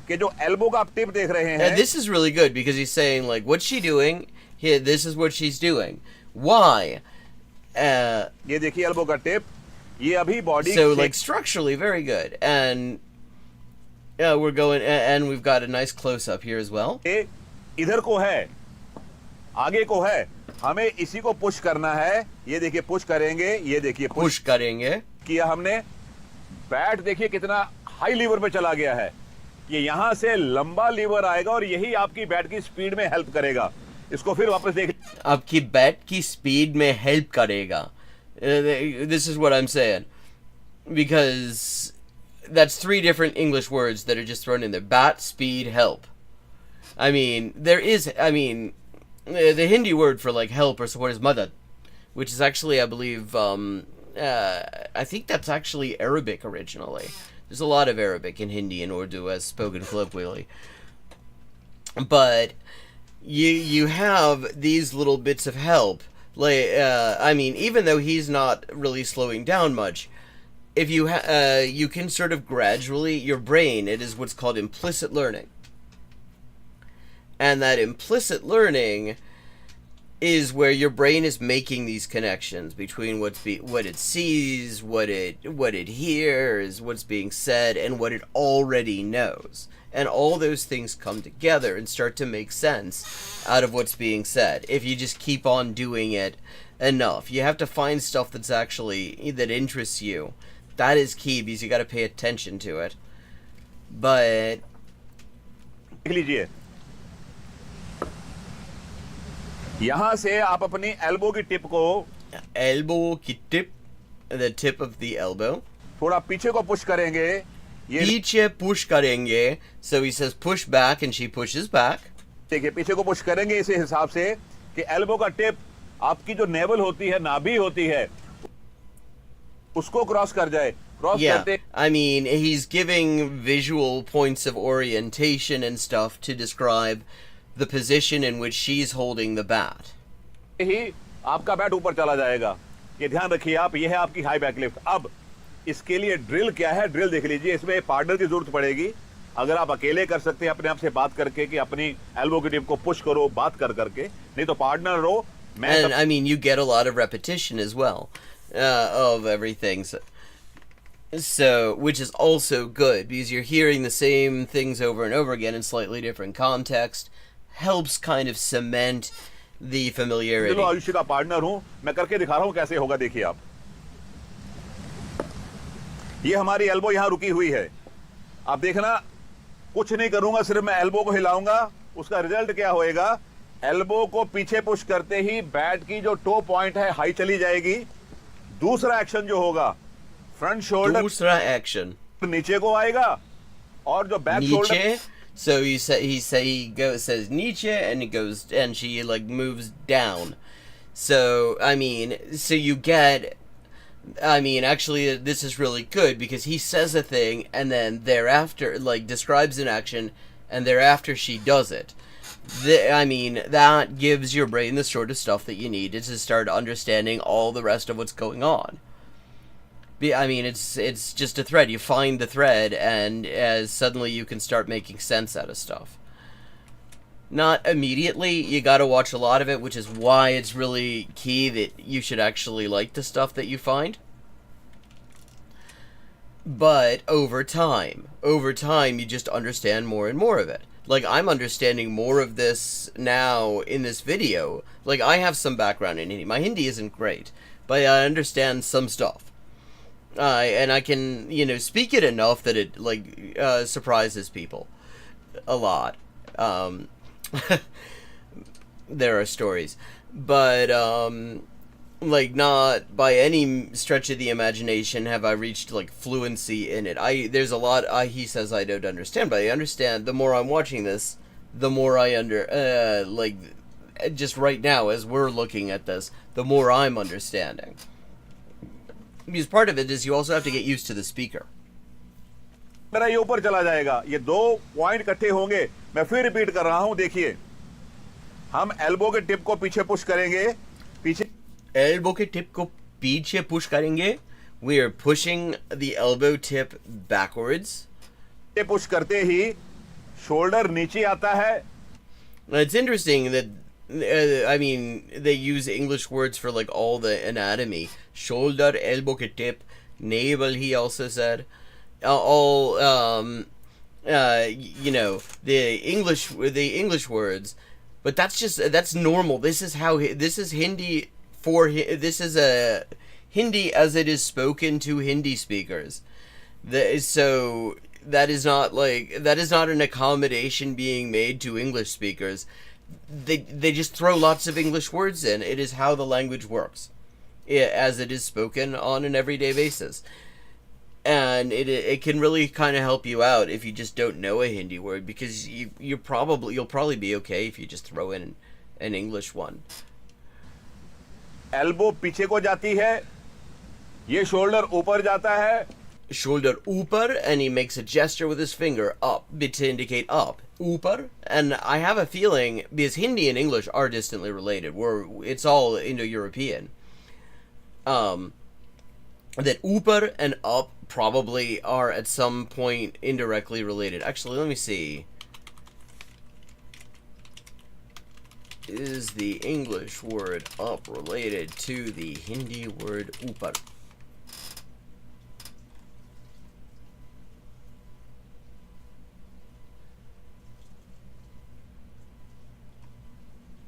कि जो एल्बो का आप टिप देख रहे हैं. This is really good because he's saying like, what's she doing? Here, this is what she's doing. Why? ये देखिए एल्बो का टिप. ये अभी body. So like structurally very good, and we're going, and we've got a nice close up here as well. इधर को है, आगे को है. हमें इसी को पुश करना है. ये देखिए पुश करेंगे. ये देखिए पुश करेंगे. किया हमने. बैट देखिए कितना हाई लीवर पे चला गया है. ये यहां से लंबा लीवर आएगा और यही आपकी बैट की स्पीड में हेल्प करेगा. इसको फिर वापस देख. आपकी बैट की स्पीड में हेल्प करेगा. This is what I'm saying, because that's 3 different English words that are just thrown in there. Bat, speed, help. I mean, the Hindi word for like help or support is madad, which is actually, I believe, I think that's actually Arabic originally. There's a lot of Arabic in Hindi and Urdu as spoken colloquially. But you have these little bits of help. Like, even though he's not really slowing down much, if you can sort of gradually, your brain, it is what's called implicit learning. And that implicit learning is where your brain is making these connections between what it sees, what it hears, what's being said, and what it already knows. And all those things come together and start to make sense out of what's being said. If you just keep on doing it enough, you have to find stuff that interests you. That is key, because you got to pay attention to it. But यहां से आप अपनी elbow की tip को, the tip of the elbow, थोड़ा पीछे को push करेंगे. ये पीछे पुश करेंगे. So he says push back and she pushes back. देखिए पीछे को पुश करेंगे इस हिसाब से कि एल्बो का टिप आपकी जो नेवल होती है, नाभि होती है, उसको क्रॉस कर जाए. क्रॉस करते. I mean, he's giving visual points of orientation and stuff to describe the position in which she's holding the bat. ही आपका बैट ऊपर चला जाएगा. ये ध्यान रखिए आप. ये है आपकी हाई बैक लिफ्ट. अब इसके लिए ड्रिल क्या है? ड्रिल देख लीजिए. इसमें पार्टनर की जरूरत पड़ेगी. अगर आप अकेले कर सकते हैं अपने आप से बात करके कि अपनी एल्बो की टिप को पुश करो बात करके, नहीं तो partner row. And I mean, you get a lot of repetition as well of everything. So, which is also good, because you're hearing the same things over and over again in slightly different context. Helps kind of cement the familiarity. चलो आयुष्य का partner हूं, मैं करके दिखा रहा हूं कैसे होगा. देखिए आप. ये हमारी एल्बो यहां रुकी हुई है. आप देखना, कुछ नहीं करूंगा, सिर्फ मैं एल्बो को हिलाऊंगा. उसका रिजल्ट क्या होएगा? एल्बो को पीछे पुश करते ही बैट की जो टो पॉइंट है हाई चली जाएगी. दूसरा एक्शन जो होगा, फ्रंट शोल्डर, दूसरा एक्शन नीचे को आएगा, और जो back shoulder. So he says Nietzsche, and it goes, and she like moves down. So you get, actually this is really good, because he says a thing and then thereafter like describes an action, and thereafter she does it. That gives your brain the sort of stuff that you need to start understanding all the rest of what's going on. It's just a thread. You find the thread, and as suddenly you can start making sense out of stuff. Not immediately. You gotta watch a lot of it, which is why it's really key that you should actually like the stuff that you find. But over time, you just understand more and more of it. Like, I'm understanding more of this now in this video. Like, I have some background in Hindi. My Hindi isn't great, but I understand some stuff. And I can, you know, speak it enough that it, like, surprises people a lot. There are stories. But, like, not by any stretch of the imagination have I reached, like, fluency in it. There's a lot he says I don't understand, but I understand. The more I'm watching this, the more I like, just right now, as we're looking at this, the more I'm understanding. Because part of it is you also have to get used to the speaker. मेरा ये ऊपर चला जाएगा, ये दो point इकट्ठे होंगे. मैं फिर रिपीट कर रहा हूं, देखिए. हम एल्बो के टिप को पीछे पुश करेंगे, पीछे Elbow के tip को पीछे push करेंगे. We are pushing the elbow tip backwards. Push करते ही शोल्डर नीचे आता है. It's interesting that I mean, they use English words for like all the anatomy. Shoulder, elbow के tip, navel. He also said you know, the English words. But that's normal. This is Hindi. This is a Hindi as it is spoken to Hindi speakers. So that is not an accommodation being made to English speakers. They just throw lots of English words in. It is how the language works, as it is spoken on an everyday basis. And it can really kind of help you out if you just don't know a Hindi word, because you'll probably be okay if you just throw in an English one. Elbow पीछे को जाती है, ये shoulder ऊपर जाता है. Shoulder ऊपर, and he makes a gesture with his finger up to indicate up. ऊपर, and I have a feeling, because Hindi and English are distantly related, it's all Indo-European, that ऊपर and up probably are at some point indirectly related. Actually, let me see. Is the English word up related to the Hindi word upar?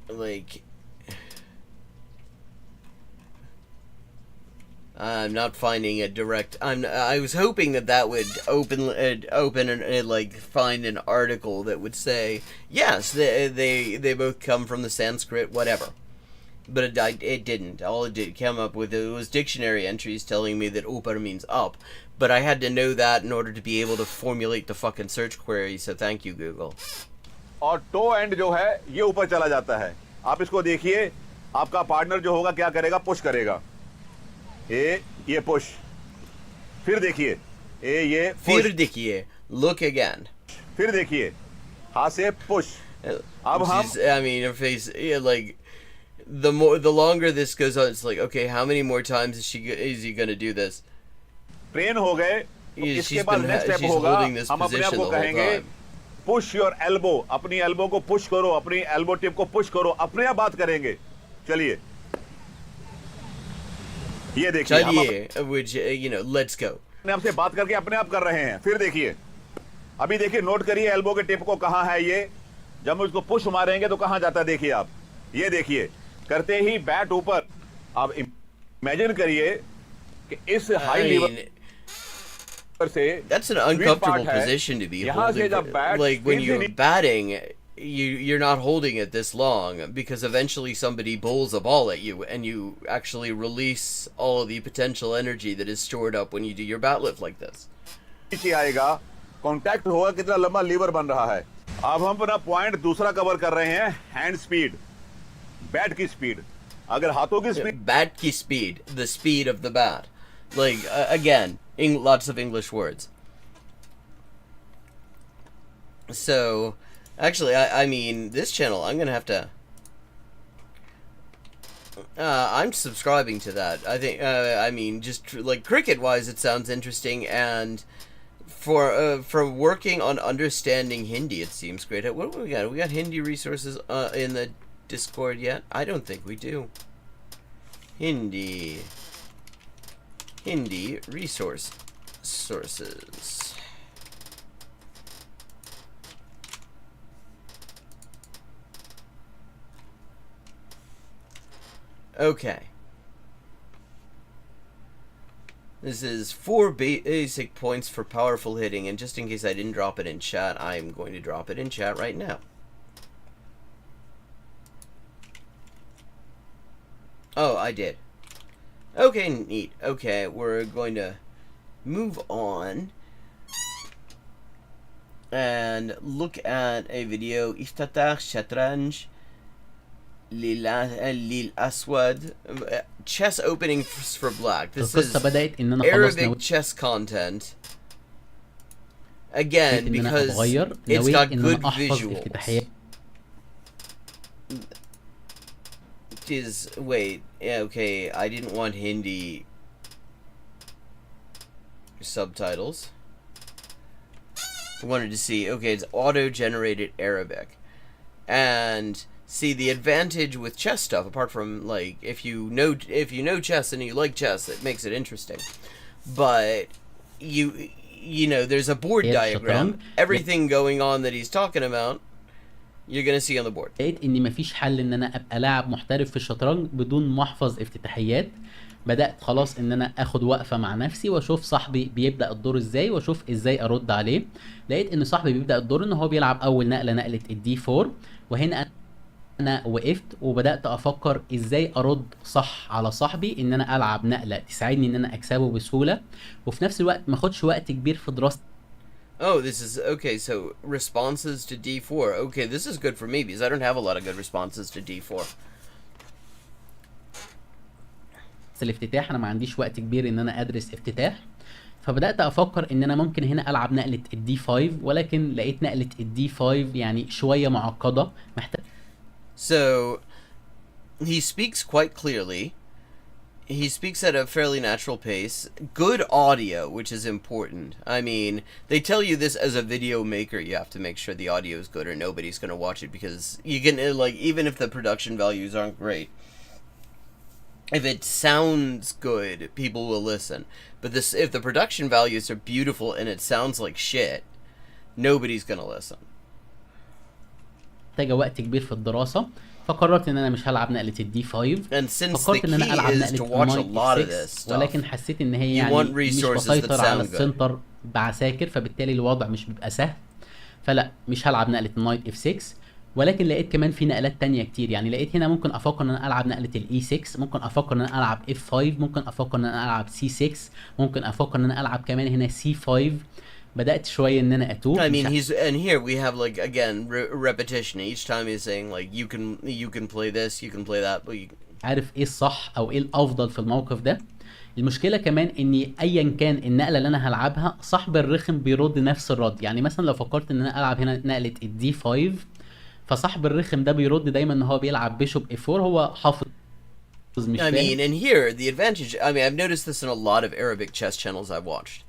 Like, I'm not finding a direct. I was hoping that would open and like find an article that would say yes, they both come from the Sanskrit, whatever. But it didn't. All it did come up with was dictionary entries telling me that upar means up. But I had to know that in order to be able to formulate the fucking search query. So thank you, Google. और to and जो है ये ऊपर चला जाता है. आप इसको देखिए, आपका पार्टनर जो होगा क्या करेगा, पुश करेगा. ये पुश. फिर देखिए, ये फिर देखिए, look again. फिर देखिए, हाथ से पुश. अब हम, I mean, her face, yeah, like the longer this goes on, it's like, okay, how many more times is he gonna do this? Train हो गए. इसके बाद नेक्स्ट स्टेप she's होगा, holding this हम अपने आप position को the whole कहेंगे time. Push your elbow. अपनी एल्बो को पुश करो, अपनी एल्बो टिप को पुश करो. अपने आप बात करेंगे. चलिए, ये देखिए, हम चलिए, which you know, let's go. अपने आप से बात करके अपने आप कर रहे हैं. फिर देखिए, अभी देखिए, नोट करिए एल्बो के टिप को कहां है ये. जब हम उसको पुश मारेंगे तो कहां जाता है, देखिए आप. ये देखिए, करते ही बैट ऊपर. आप इमेजिन करिए कि इस हाई लेवल से, that's an uncomfortable position to be holding. Like when you're batting, you're not holding it this long, because eventually somebody bowls a ball at you and you actually release all of the potential energy that is stored up when you do your bat lift like this. नीचे आएगा, contact होगा, कितना लंबा liver बन रहा है. अब हम अपना पॉइंट दूसरा कवर कर रहे हैं, हैंड स्पीड. बैट की स्पीड. अगर हाथों की स्पीड, bat की speed, the speed of the bat. Like again, lots of English words. So, actually, I mean, this channel, I'm gonna have to. I'm subscribing to that. I think. I mean, just like cricket-wise, it sounds interesting, and For working on understanding Hindi, it seems great. What do we got? We got Hindi resources in the Discord yet? I don't think we do. Hindi sources. Okay. This is 4 basic points for powerful hitting, and just in case I didn't drop it in chat, I'm going to drop it in chat right now. Oh, I did. Okay, neat. Okay, we're going to move on and look at a video. افتتاح شطرنج للأسود. Chess opening for black. This is القصة بدأت إن أنا خلاص Arabic chess content. Again, إن أنا because أتغير it's نويت got إن good أنا أحفظ visuals. افتتاحيات Is wait, yeah, okay, I didn't want Hindi subtitles. I wanted to see, okay, it's auto-generated Arabic. And see, the advantage with chess stuff, apart from like if you know chess and you like chess, it makes it interesting. But you know, there's a board diagram. Everything going on that he's talking about, you're gonna see on the board. لقيت إن مفيش حل إن أنا أبقى لاعب محترف في الشطرنج بدون ما أحفظ افتتاحيات. بدأت خلاص إن أنا آخد وقفة مع نفسي وأشوف صاحبي بيبدأ الدور إزاي وأشوف إزاي أرد عليه. لقيت إن صاحبي بيبدأ الدور إن هو بيلعب أول نقلة الدي 4، وهنا أنا وقفت وبدأت أفكر إزاي أرد صح على صاحبي، إن أنا ألعب نقلة تساعدني إن أنا أكسبه بسهولة، وفي نفس الوقت ما أخدش وقت كبير في دراسة. Oh, this is okay. So responses to D4. Okay, this is good for me because I don't have a lot of good responses to D4. الافتتاح أنا ما عنديش وقت كبير إن أنا أدرس افتتاح، فبدأت أفكر إن أنا ممكن هنا ألعب نقلة الدي 5، ولكن لقيت نقلة الدي 5 يعني شوية معقدة محتاج. So he speaks quite clearly. He speaks at a fairly natural pace. Good audio, which is important. I mean, they tell you this as a video maker, you have to make sure the audio is good or nobody's going to watch it, because you can, like, even if the production values aren't great, if it sounds good, people will listen. But if the production values are beautiful and it sounds like shit, nobody's going to listen. محتاجة وقت كبير في الدراسة، فقررت ان انا مش هلعب نقلة الدي 5. And since the فكرت ان انا key العب is to نقلة watch a lot of النايت this F6، stuff, ولكن حسيت ان هي you يعني want مش resources that بسيطر على sound good. السنتر بعساكر، فبالتالي الوضع مش بيبقى سهل، فلا مش هلعب نقلة النايت F6. ولكن لقيت كمان في نقلات تانية كتير، يعني لقيت هنا ممكن افكر ان انا العب نقلة الاي 6، ممكن افكر ان انا العب F5، ممكن افكر ان انا العب C6، ممكن افكر ان انا العب كمان هنا C5. بدأت شوية ان انا اتوه. I mean, and here we have, like, again, repetition. Each time he's saying, like, you can play this, you can play that, but عارف ايه الصح او ايه الافضل في الموقف ده. المشكله كمان اني ايا كان النقله اللي انا هلعبها صاحب الرخم بيرد نفس الرد. يعني مثلا لو فكرت ان انا العب هنا نقله الدي 5، فصاحب الرخم ده بيرد دايما ان هو بيلعب بيشوب اف 4، هو حافظ مش I mean, and here the advantage, I mean, I've noticed this in a lot of Arabic chess channels I've watched,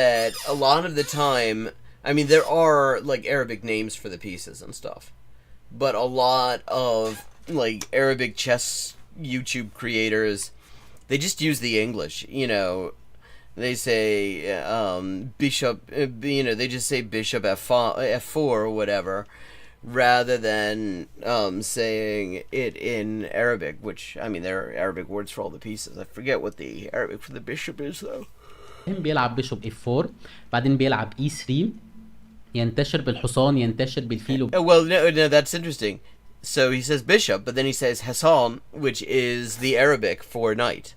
that a lot of the time, I mean, there are, like, Arabic names for the pieces and stuff, but a lot of, like, Arabic chess YouTube creators, they just use the English, you know. They say bishop, you know, they just say bishop f4 or whatever, rather than saying it in Arabic, which, I mean, there are Arabic words for all the pieces. I forget what the Arabic for the bishop is, though. بيلعب بيشوب اف 4، بعدين بيلعب اي 3، ينتشر بالحصان، ينتشر بالفيل. Well, no, that's interesting. So he says bishop, but then he says Hassan, which is the Arabic for knight.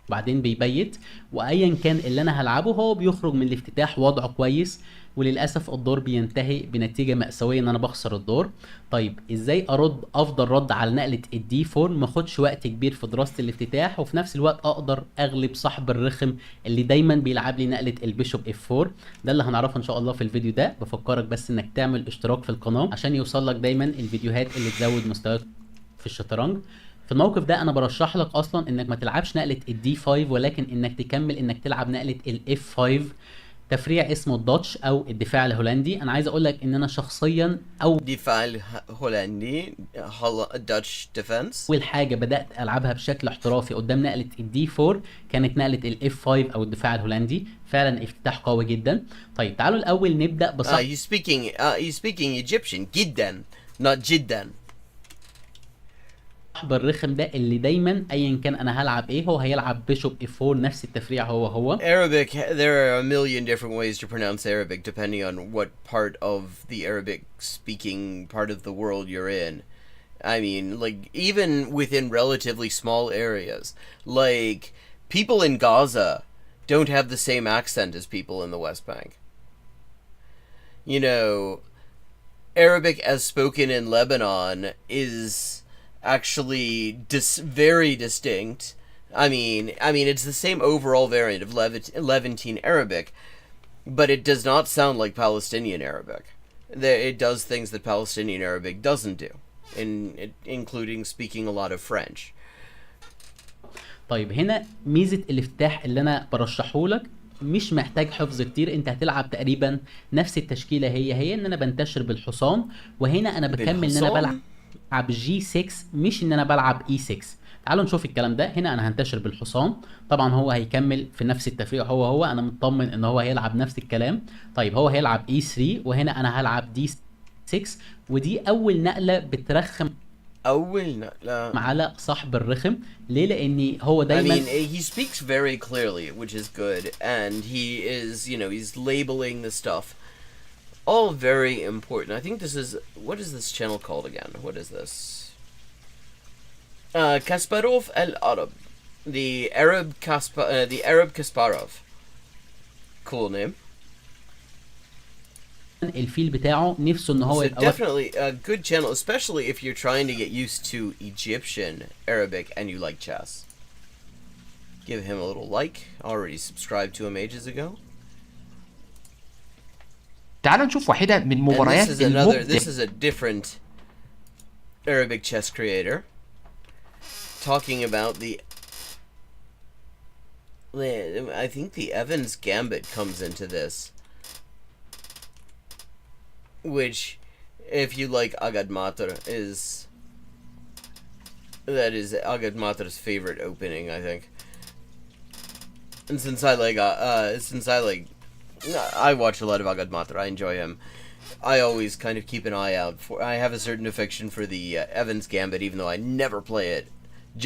بعدين بيبيت، وايا كان اللي انا هلعبه هو بيخرج من الافتتاح وضعه كويس، وللاسف الدور بينتهي بنتيجه مأساويه ان انا بخسر الدور. طيب ازاي ارد افضل رد على نقله الدي 4، ما اخدش وقت كبير في دراسه الافتتاح، وفي نفس الوقت اقدر اغلب صاحب الرخم اللي دايما بيلعب لي نقله البيشوب اف 4؟ ده اللي هنعرفه ان شاء الله في الفيديو ده. بفكرك بس انك تعمل اشتراك في القناه عشان يوصل لك دايما الفيديوهات اللي تزود مستواك في الشطرنج. في الموقف ده انا برشح لك اصلا انك ما تلعبش نقله الدي 5، ولكن انك تكمل انك تلعب نقله الاف 5. تفريع اسمه الداتش او الدفاع الهولندي. انا عايز اقول لك ان انا شخصيا دفاع الهولندي Dutch defense. اول حاجه بدات العبها بشكل احترافي قدام نقله الدي 4 كانت نقله الاف 5 او الدفاع الهولندي، فعلا افتتاح قوي جدا. طيب تعالوا الاول نبدا بصح You speaking Egyptian جدا not جدا. صاحب الرخم ده اللي دايما ايا كان انا هلعب ايه هو هيلعب بيشوب اف 4 نفس التفريع هو. Arabic, there are a million different ways to pronounce Arabic depending on what part of the Arabic speaking part of the world you're in. I mean, like, even within relatively small areas, like, people in Gaza don't have the same accent as people in the West Bank. You know, Arabic as spoken in Lebanon is actually very distinct. I mean, it's the same overall variant of Levantine Arabic, but it does not sound like Palestinian Arabic. It does things that Palestinian Arabic doesn't do, including speaking a lot of French. طيب هنا ميزه الافتتاح اللي انا برشحه لك مش محتاج حفظ كتير، انت هتلعب تقريبا نفس التشكيله هي ان انا بنتشر بالحصان، وهنا انا بكمل ان انا بلعب جي 6 مش ان انا بلعب اي 6. تعالوا نشوف الكلام ده. هنا انا هنتشر بالحصان، طبعا هو هيكمل في نفس التفريع هو انا مطمن ان هو هيلعب نفس الكلام. طيب هو هيلعب اي 3 وهنا انا هلعب دي 6، ودي اول نقله بترخم على صاحب الرخم. ليه؟ لان هو دايما I mean, he speaks very clearly, which is good, and he is, he's labeling the stuff. All very important. I think this is, what is this channel called again? What is this? Kasparov al-Arab. The Arab Kasparov. Cool name. الفيل بتاعه نفسه ان هو It's يبقى definitely a good channel, especially if you're trying to get used to Egyptian Arabic and you like chess. Give him a little like. Already subscribed to him ages ago. تعالوا نشوف واحدة من And مباريات this is a different Arabic chess creator talking about I think the Evans Gambit comes into this, which, if you like Agad Matar, that is Agad Matar's favorite opening, I think. And since I watch a lot of Agad Matar, I enjoy him. I always kind of keep an eye out for. I have a certain affection for the Evans Gambit, even though I never play it,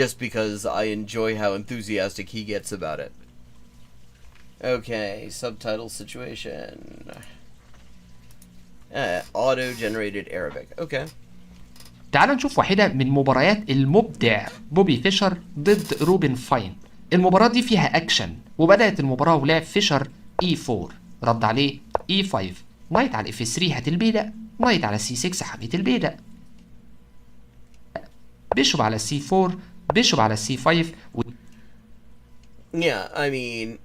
just because I enjoy how enthusiastic he gets about it. Okay, subtitle situation. Auto-generated Arabic. Okay. تعالوا نشوف واحدة من مباريات المبدع بوبي فيشر ضد روبن فاين. المباراة دي فيها أكشن، وبدأت المباراة ولعب فيشر E4، رد عليه E5، نايت على F3 هات البيدق، نايت على C6 حميت البيدق، بيشوب على C4، بيشوب على C5 Yeah, I mean,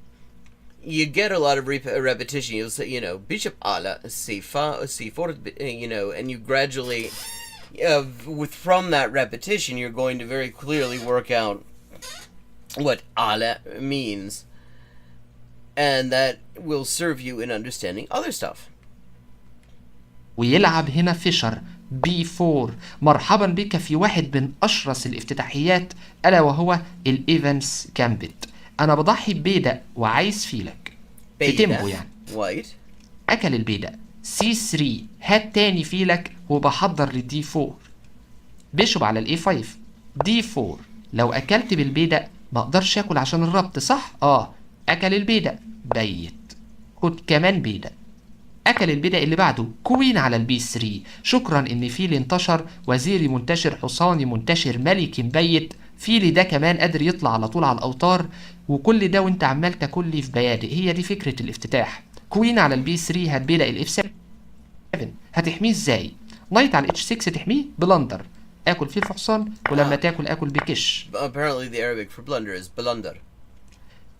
you get a lot of repetition. You'll say, Bishop ala C4, and you gradually, from that repetition, you're going to very clearly work out what ala means, and that will serve you in understanding other stuff. ويلعب هنا فيشر B4. مرحبا بك في واحد من أشرس الافتتاحيات ألا وهو الإيفنس جامبت. أنا بضحي ببيدق وعايز فيلك بتمبو يعني. White. أكل البيدق C3 هات تاني فيلك وبحضر للدي 4. بيشوب على الإي 5 دي 4. لو أكلت بالبيدق ما أقدرش أكل عشان الربط صح؟ أكل البيدق بيت. خد كمان بيدق. أكل البيدق اللي بعده كوين على البي 3. شكرا إن فيلي انتشر، وزيري منتشر، حصاني منتشر، ملكي مبيت. فيلي ده كمان قادر يطلع على طول على الأوتار، وكل ده وانت عمال تاكل لي في بيادق. هي دي فكرة الافتتاح. كوين على البي 3 هتبيدق الاف 7. هتحميه ازاي؟ نايت على الاتش 6 تحميه بلندر. اكل فيه الحصان، ولما تاكل اكل بكش. Apparently the Arabic for blunder is blunder.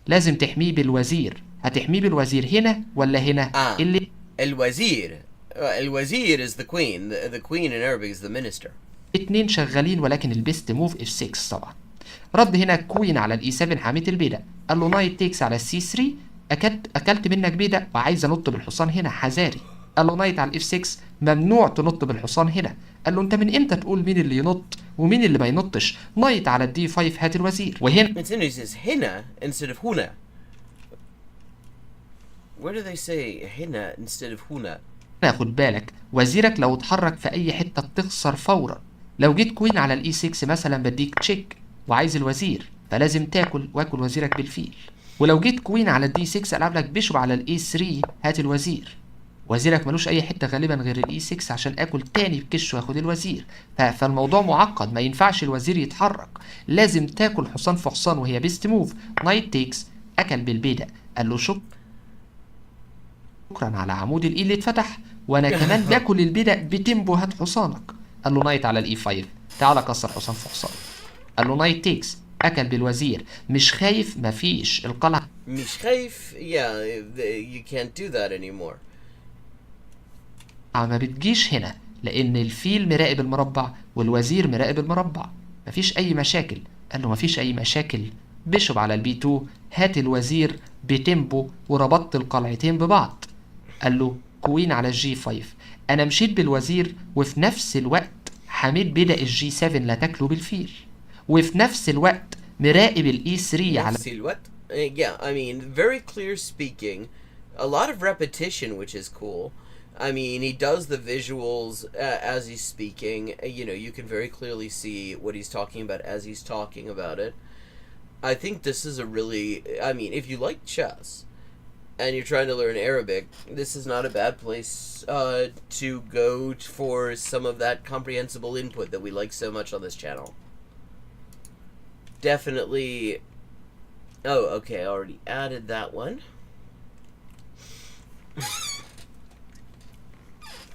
لازم تحميه بالوزير. هتحميه بالوزير هنا ولا هنا؟ اللي الوزير is the queen. The queen in Arabic is the minister. اتنين شغالين، ولكن البيست موف اف 6 طبعا. رد هنا كوين على الاي 7 حميت البيدق. قال له نايت تيكس على السي 3 اكلت منك بيضه وعايز انط بالحصان هنا حذاري. قال له نايت على الاف 6 ممنوع تنط بالحصان هنا. قال له انت من امتى تقول مين اللي ينط ومين اللي ما ينطش؟ نايت على الدي 5 هات الوزير. وهنا It's interesting. It says hina instead of huna. Where do they say hina instead of huna? خد بالك وزيرك لو اتحرك في اي حته بتخسر فورا. لو جيت كوين على الاي 6 مثلا بديك تشيك وعايز الوزير فلازم تاكل واكل وزيرك بالفيل. ولو جيت كوين على الدي 6 العب لك بيشوب على الاي 3 هات الوزير. وزيرك ملوش اي حته غالبا غير الاي 6 عشان اكل تاني بكش واخد الوزير. فالموضوع معقد، ما ينفعش الوزير يتحرك، لازم تاكل حصان في حصان وهي بيست موف. نايت تيكس اكل بالبيدق. قال له شكرا على عمود الاي اللي اتفتح وانا كمان باكل البيدق بتيمبو هات حصانك. قال له نايت على الاي 5 تعالى كسر حصان في حصان. قال له نايت تيكس اكل بالوزير. مش خايف؟ مفيش القلعه مش خايف. Yeah, you can't do that anymore. ما بتجيش هنا لان الفيل مراقب المربع والوزير مراقب المربع، مفيش اي مشاكل. قال له مفيش اي مشاكل. بيشوب على البي 2 هات الوزير بتيمبو وربطت القلعتين ببعض. قال له كوين على الجي 5. انا مشيت بالوزير وفي نفس الوقت حميت بدأ الجي 7 لا تاكله بالفيل، وفي نفس الوقت مراقب الاي 3 على What? Yeah, I mean, very clear speaking, a lot of repetition, which is cool. I mean, he does the visuals as he's speaking. You know, you can very clearly see what he's talking about as he's talking about it. I think this is a really, I mean, if you like chess and you're trying to learn Arabic, this is not a bad place to go for some of that comprehensible input that we like so much on this channel. Definitely. Oh, okay, I already added that one.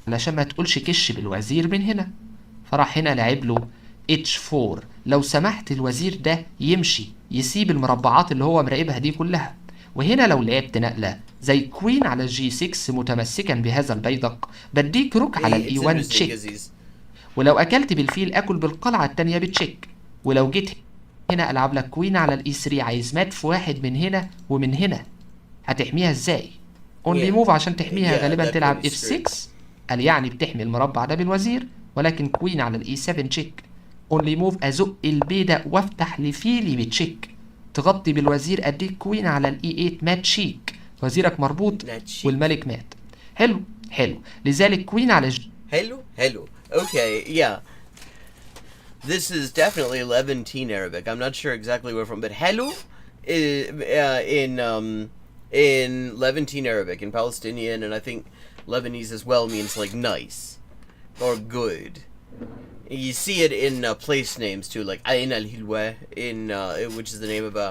علشان ما تقولش كش بالوزير من هنا. فراح هنا لعب له H4. لو سمحت الوزير ده يمشي يسيب المربعات اللي هو مراقبها دي كلها. وهنا لو لعبت نقلة زي كوين على الجي 6 متمسكا بهذا البيدق بديك روك على الاي 1 تشيك. ولو اكلت بالفيل اكل بالقلعة التانية بتشيك. ولو جيت هنا العب لك كوين على الاي 3 عايز مات في واحد من هنا ومن هنا. هتحميها ازاي؟ اونلي موف عشان تحميها غالبا تلعب اف 6. قال يعني بتحمي المربع ده بالوزير ولكن كوين على الاي 7 تشيك. اونلي موف ازق البيدق وافتح لفيلي بتشيك. تغطي بالوزير اديك كوين على الاي 8 مات شيك. وزيرك مربوط والملك مات. حلو حلو. لذلك كوين على Hello. Okay, yeah. This is definitely Levantine Arabic. I'm not sure exactly where from, but hello in Levantine Arabic, in Palestinian, and I think Lebanese as well, means like nice or good. You see it in place names too, like Ain al Hilwa which is the name of a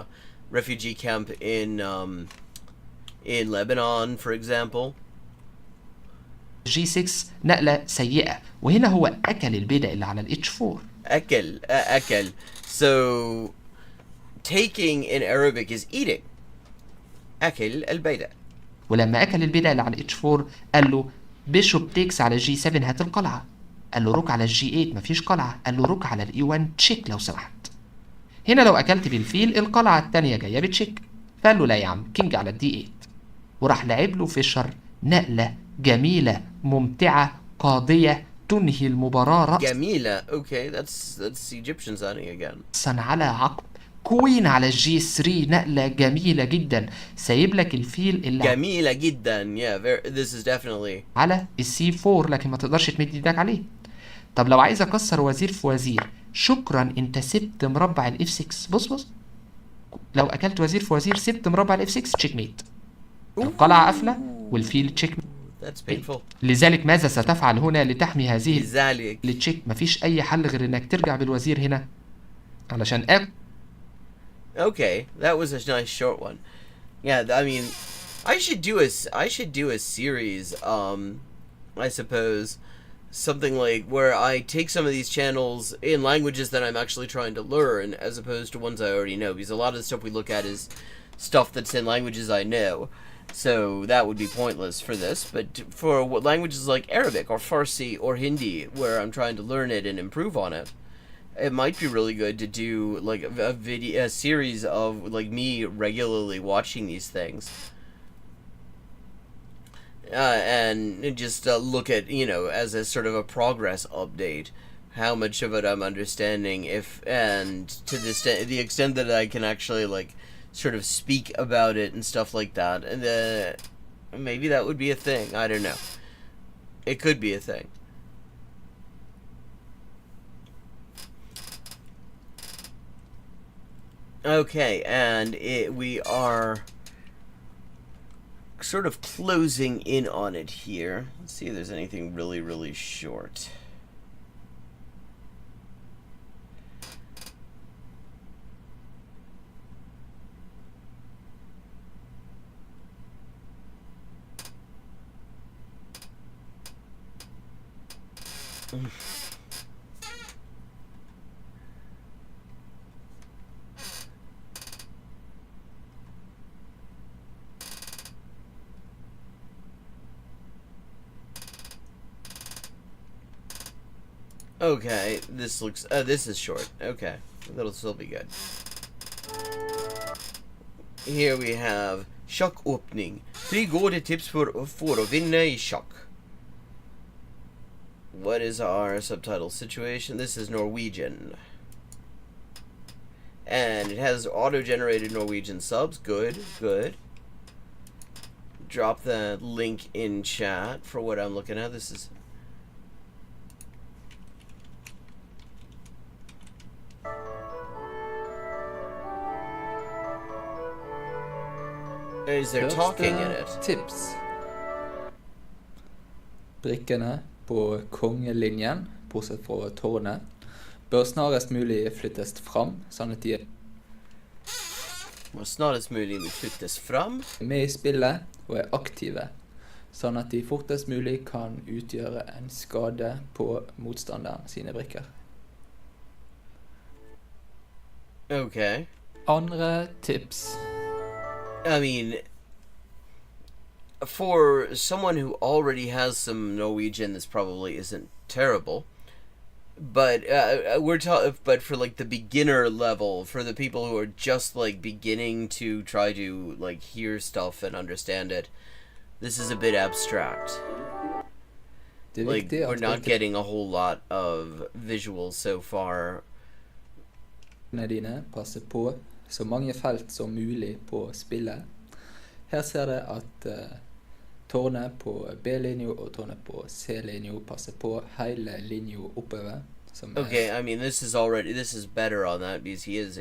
refugee camp in Lebanon, for example. جي 6 نقلة سيئة. وهنا هو أكل البيدق اللي على الاتش 4. أكل. So taking in Arabic is eating. أكل البيدق. ولما أكل البيدق اللي على الاتش 4 قال له بيشوب تيكس على الجي 7 هات القلعة. قال له روك على الجي 8 مفيش قلعة. قال له روك على الاي 1 تشيك لو سمحت. هنا لو أكلت بالفيل القلعة التانية جاية بتشيك. فقال له لا يا عم كينج على الدي 8. وراح لعب له فيشر نقلة جميلة ممتعة قاضية تنهي المباراة رأسا جميلة. Okay, that's Egyptian sounding again. على عقب. كوين على الجي 3 نقلة جميلة جدا. سايب لك الفيل اللي جميلة جدا. Yeah, this is definitely على السي 4 لكن ما تقدرش تمد ايدك عليه. طب لو عايز اكسر وزير في وزير شكرا انت سبت مربع الاف 6. بص لو اكلت وزير في وزير سبت مربع الاف 6 تشيك ميت. القلعة قافلة والفيل تشيك ميت. That's painful. لذلك ماذا ستفعل هنا لتحمي هذه لذلك التشيك؟ مفيش اي حل غير انك ترجع بالوزير هنا علشان Okay, that was a nice short one. Yeah, I mean, I should do a series, I suppose, something like where I take some of these channels in languages that I'm actually trying to learn as opposed to ones I already know, because a lot of the stuff we look at is stuff that's in languages I know. So that would be pointless for this, but for languages like Arabic or Farsi or Hindi, where I'm trying to learn it and improve on it, it might be really good to do like a series of like me regularly watching these things and just look at, as a sort of a progress update, how much of it I'm understanding, and to the extent that I can actually, like, sort of speak about it and stuff like that. And maybe that would be a thing. I don't know. It could be a thing. Okay, and we are sort of closing in on it here. Let's see if there's anything really, really short. Okay, this looks, this is short. Okay, that'll still be good. Here we have sjakkåpning. 3 gode tips for å vinne I sjakk. What is our subtitle situation? This is Norwegian. And it has auto-generated Norwegian subs. Good, good. Drop the link in chat for what I'm looking at. This is... Is there talking in it? Tips. Brikkene på kongelinjen, bortsett fra tårnet, bør snarest mulig flyttes fram, sånn at de er Må snarest mulig flyttes fram. med I spillet og er aktive, sånn at de fortest mulig kan utgjøre en skade på motstanderen sine brikker. Okay. Andre tips. I mean, for someone who already has some Norwegian, this probably isn't terrible. But but for like the beginner level, for the people who are just like beginning to try to like hear stuff and understand it, this is a bit abstract. Det er Like, viktig we're at not getting a whole lot of visuals so far. brikkene dine passer på så mange felt som mulig på spillet. Her ser det at tårnet på B-linjo og tårnet på C-linjo passer på hele linjo oppover. Som Okay, I mean, this is better on that because he is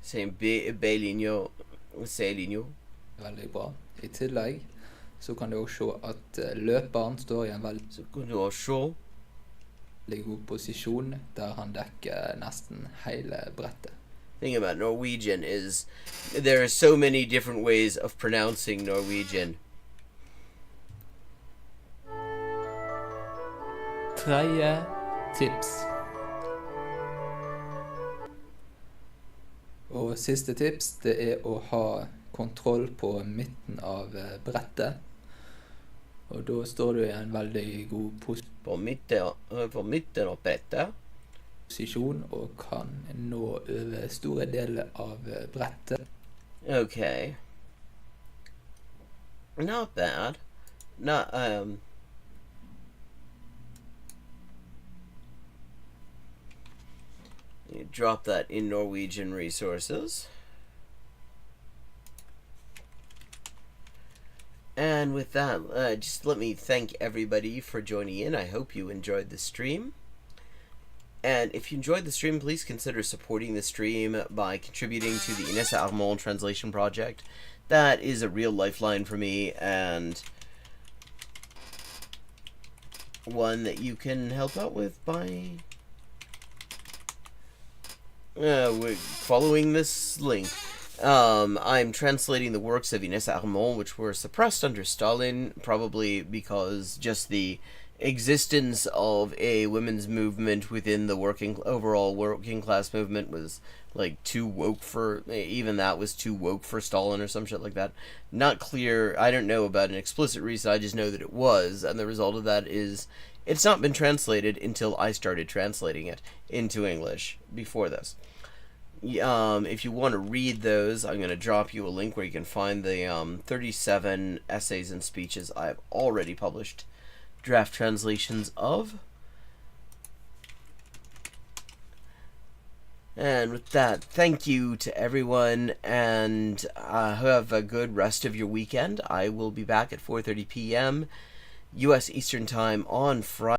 saying B-linjo, C-linjo. veldig bra. I tillegg så kan du også se at løperen står I en veldig Så kan du også god posisjon der han dekker nesten hele brettet. thing about Norwegian is there are so many different ways of pronouncing Norwegian. Tredje tips. Og siste tips, det å ha kontroll på midten av brettet. Og da står du I en veldig god På mitten av brettet. posisjon og kan nå over store deler av brettet. Okay. Not bad. Not, you drop that in Norwegian resources. And with that, just let me thank everybody for joining in. I hope you enjoyed the stream. And if you enjoyed the stream, please consider supporting the stream by contributing to the Inessa Armand translation project. That is a real lifeline for me, and one that you can help out with by following this link. I'm translating the works of Inessa Armand, which were suppressed under Stalin, probably because just the existence of a women's movement within the overall working class movement was like too woke for, even that was too woke for Stalin or some shit like that. Not clear, I don't know about an explicit reason, I just know that it was, and the result of that is it's not been translated until I started translating it into English before this. if you want to read those, I'm going to drop you a link where you can find the 37 essays and speeches I've already published draft translations of. And with that, thank you to everyone, and have a good rest of your weekend. I will be back at 4:30 p.m. U.S. Eastern Time on Friday.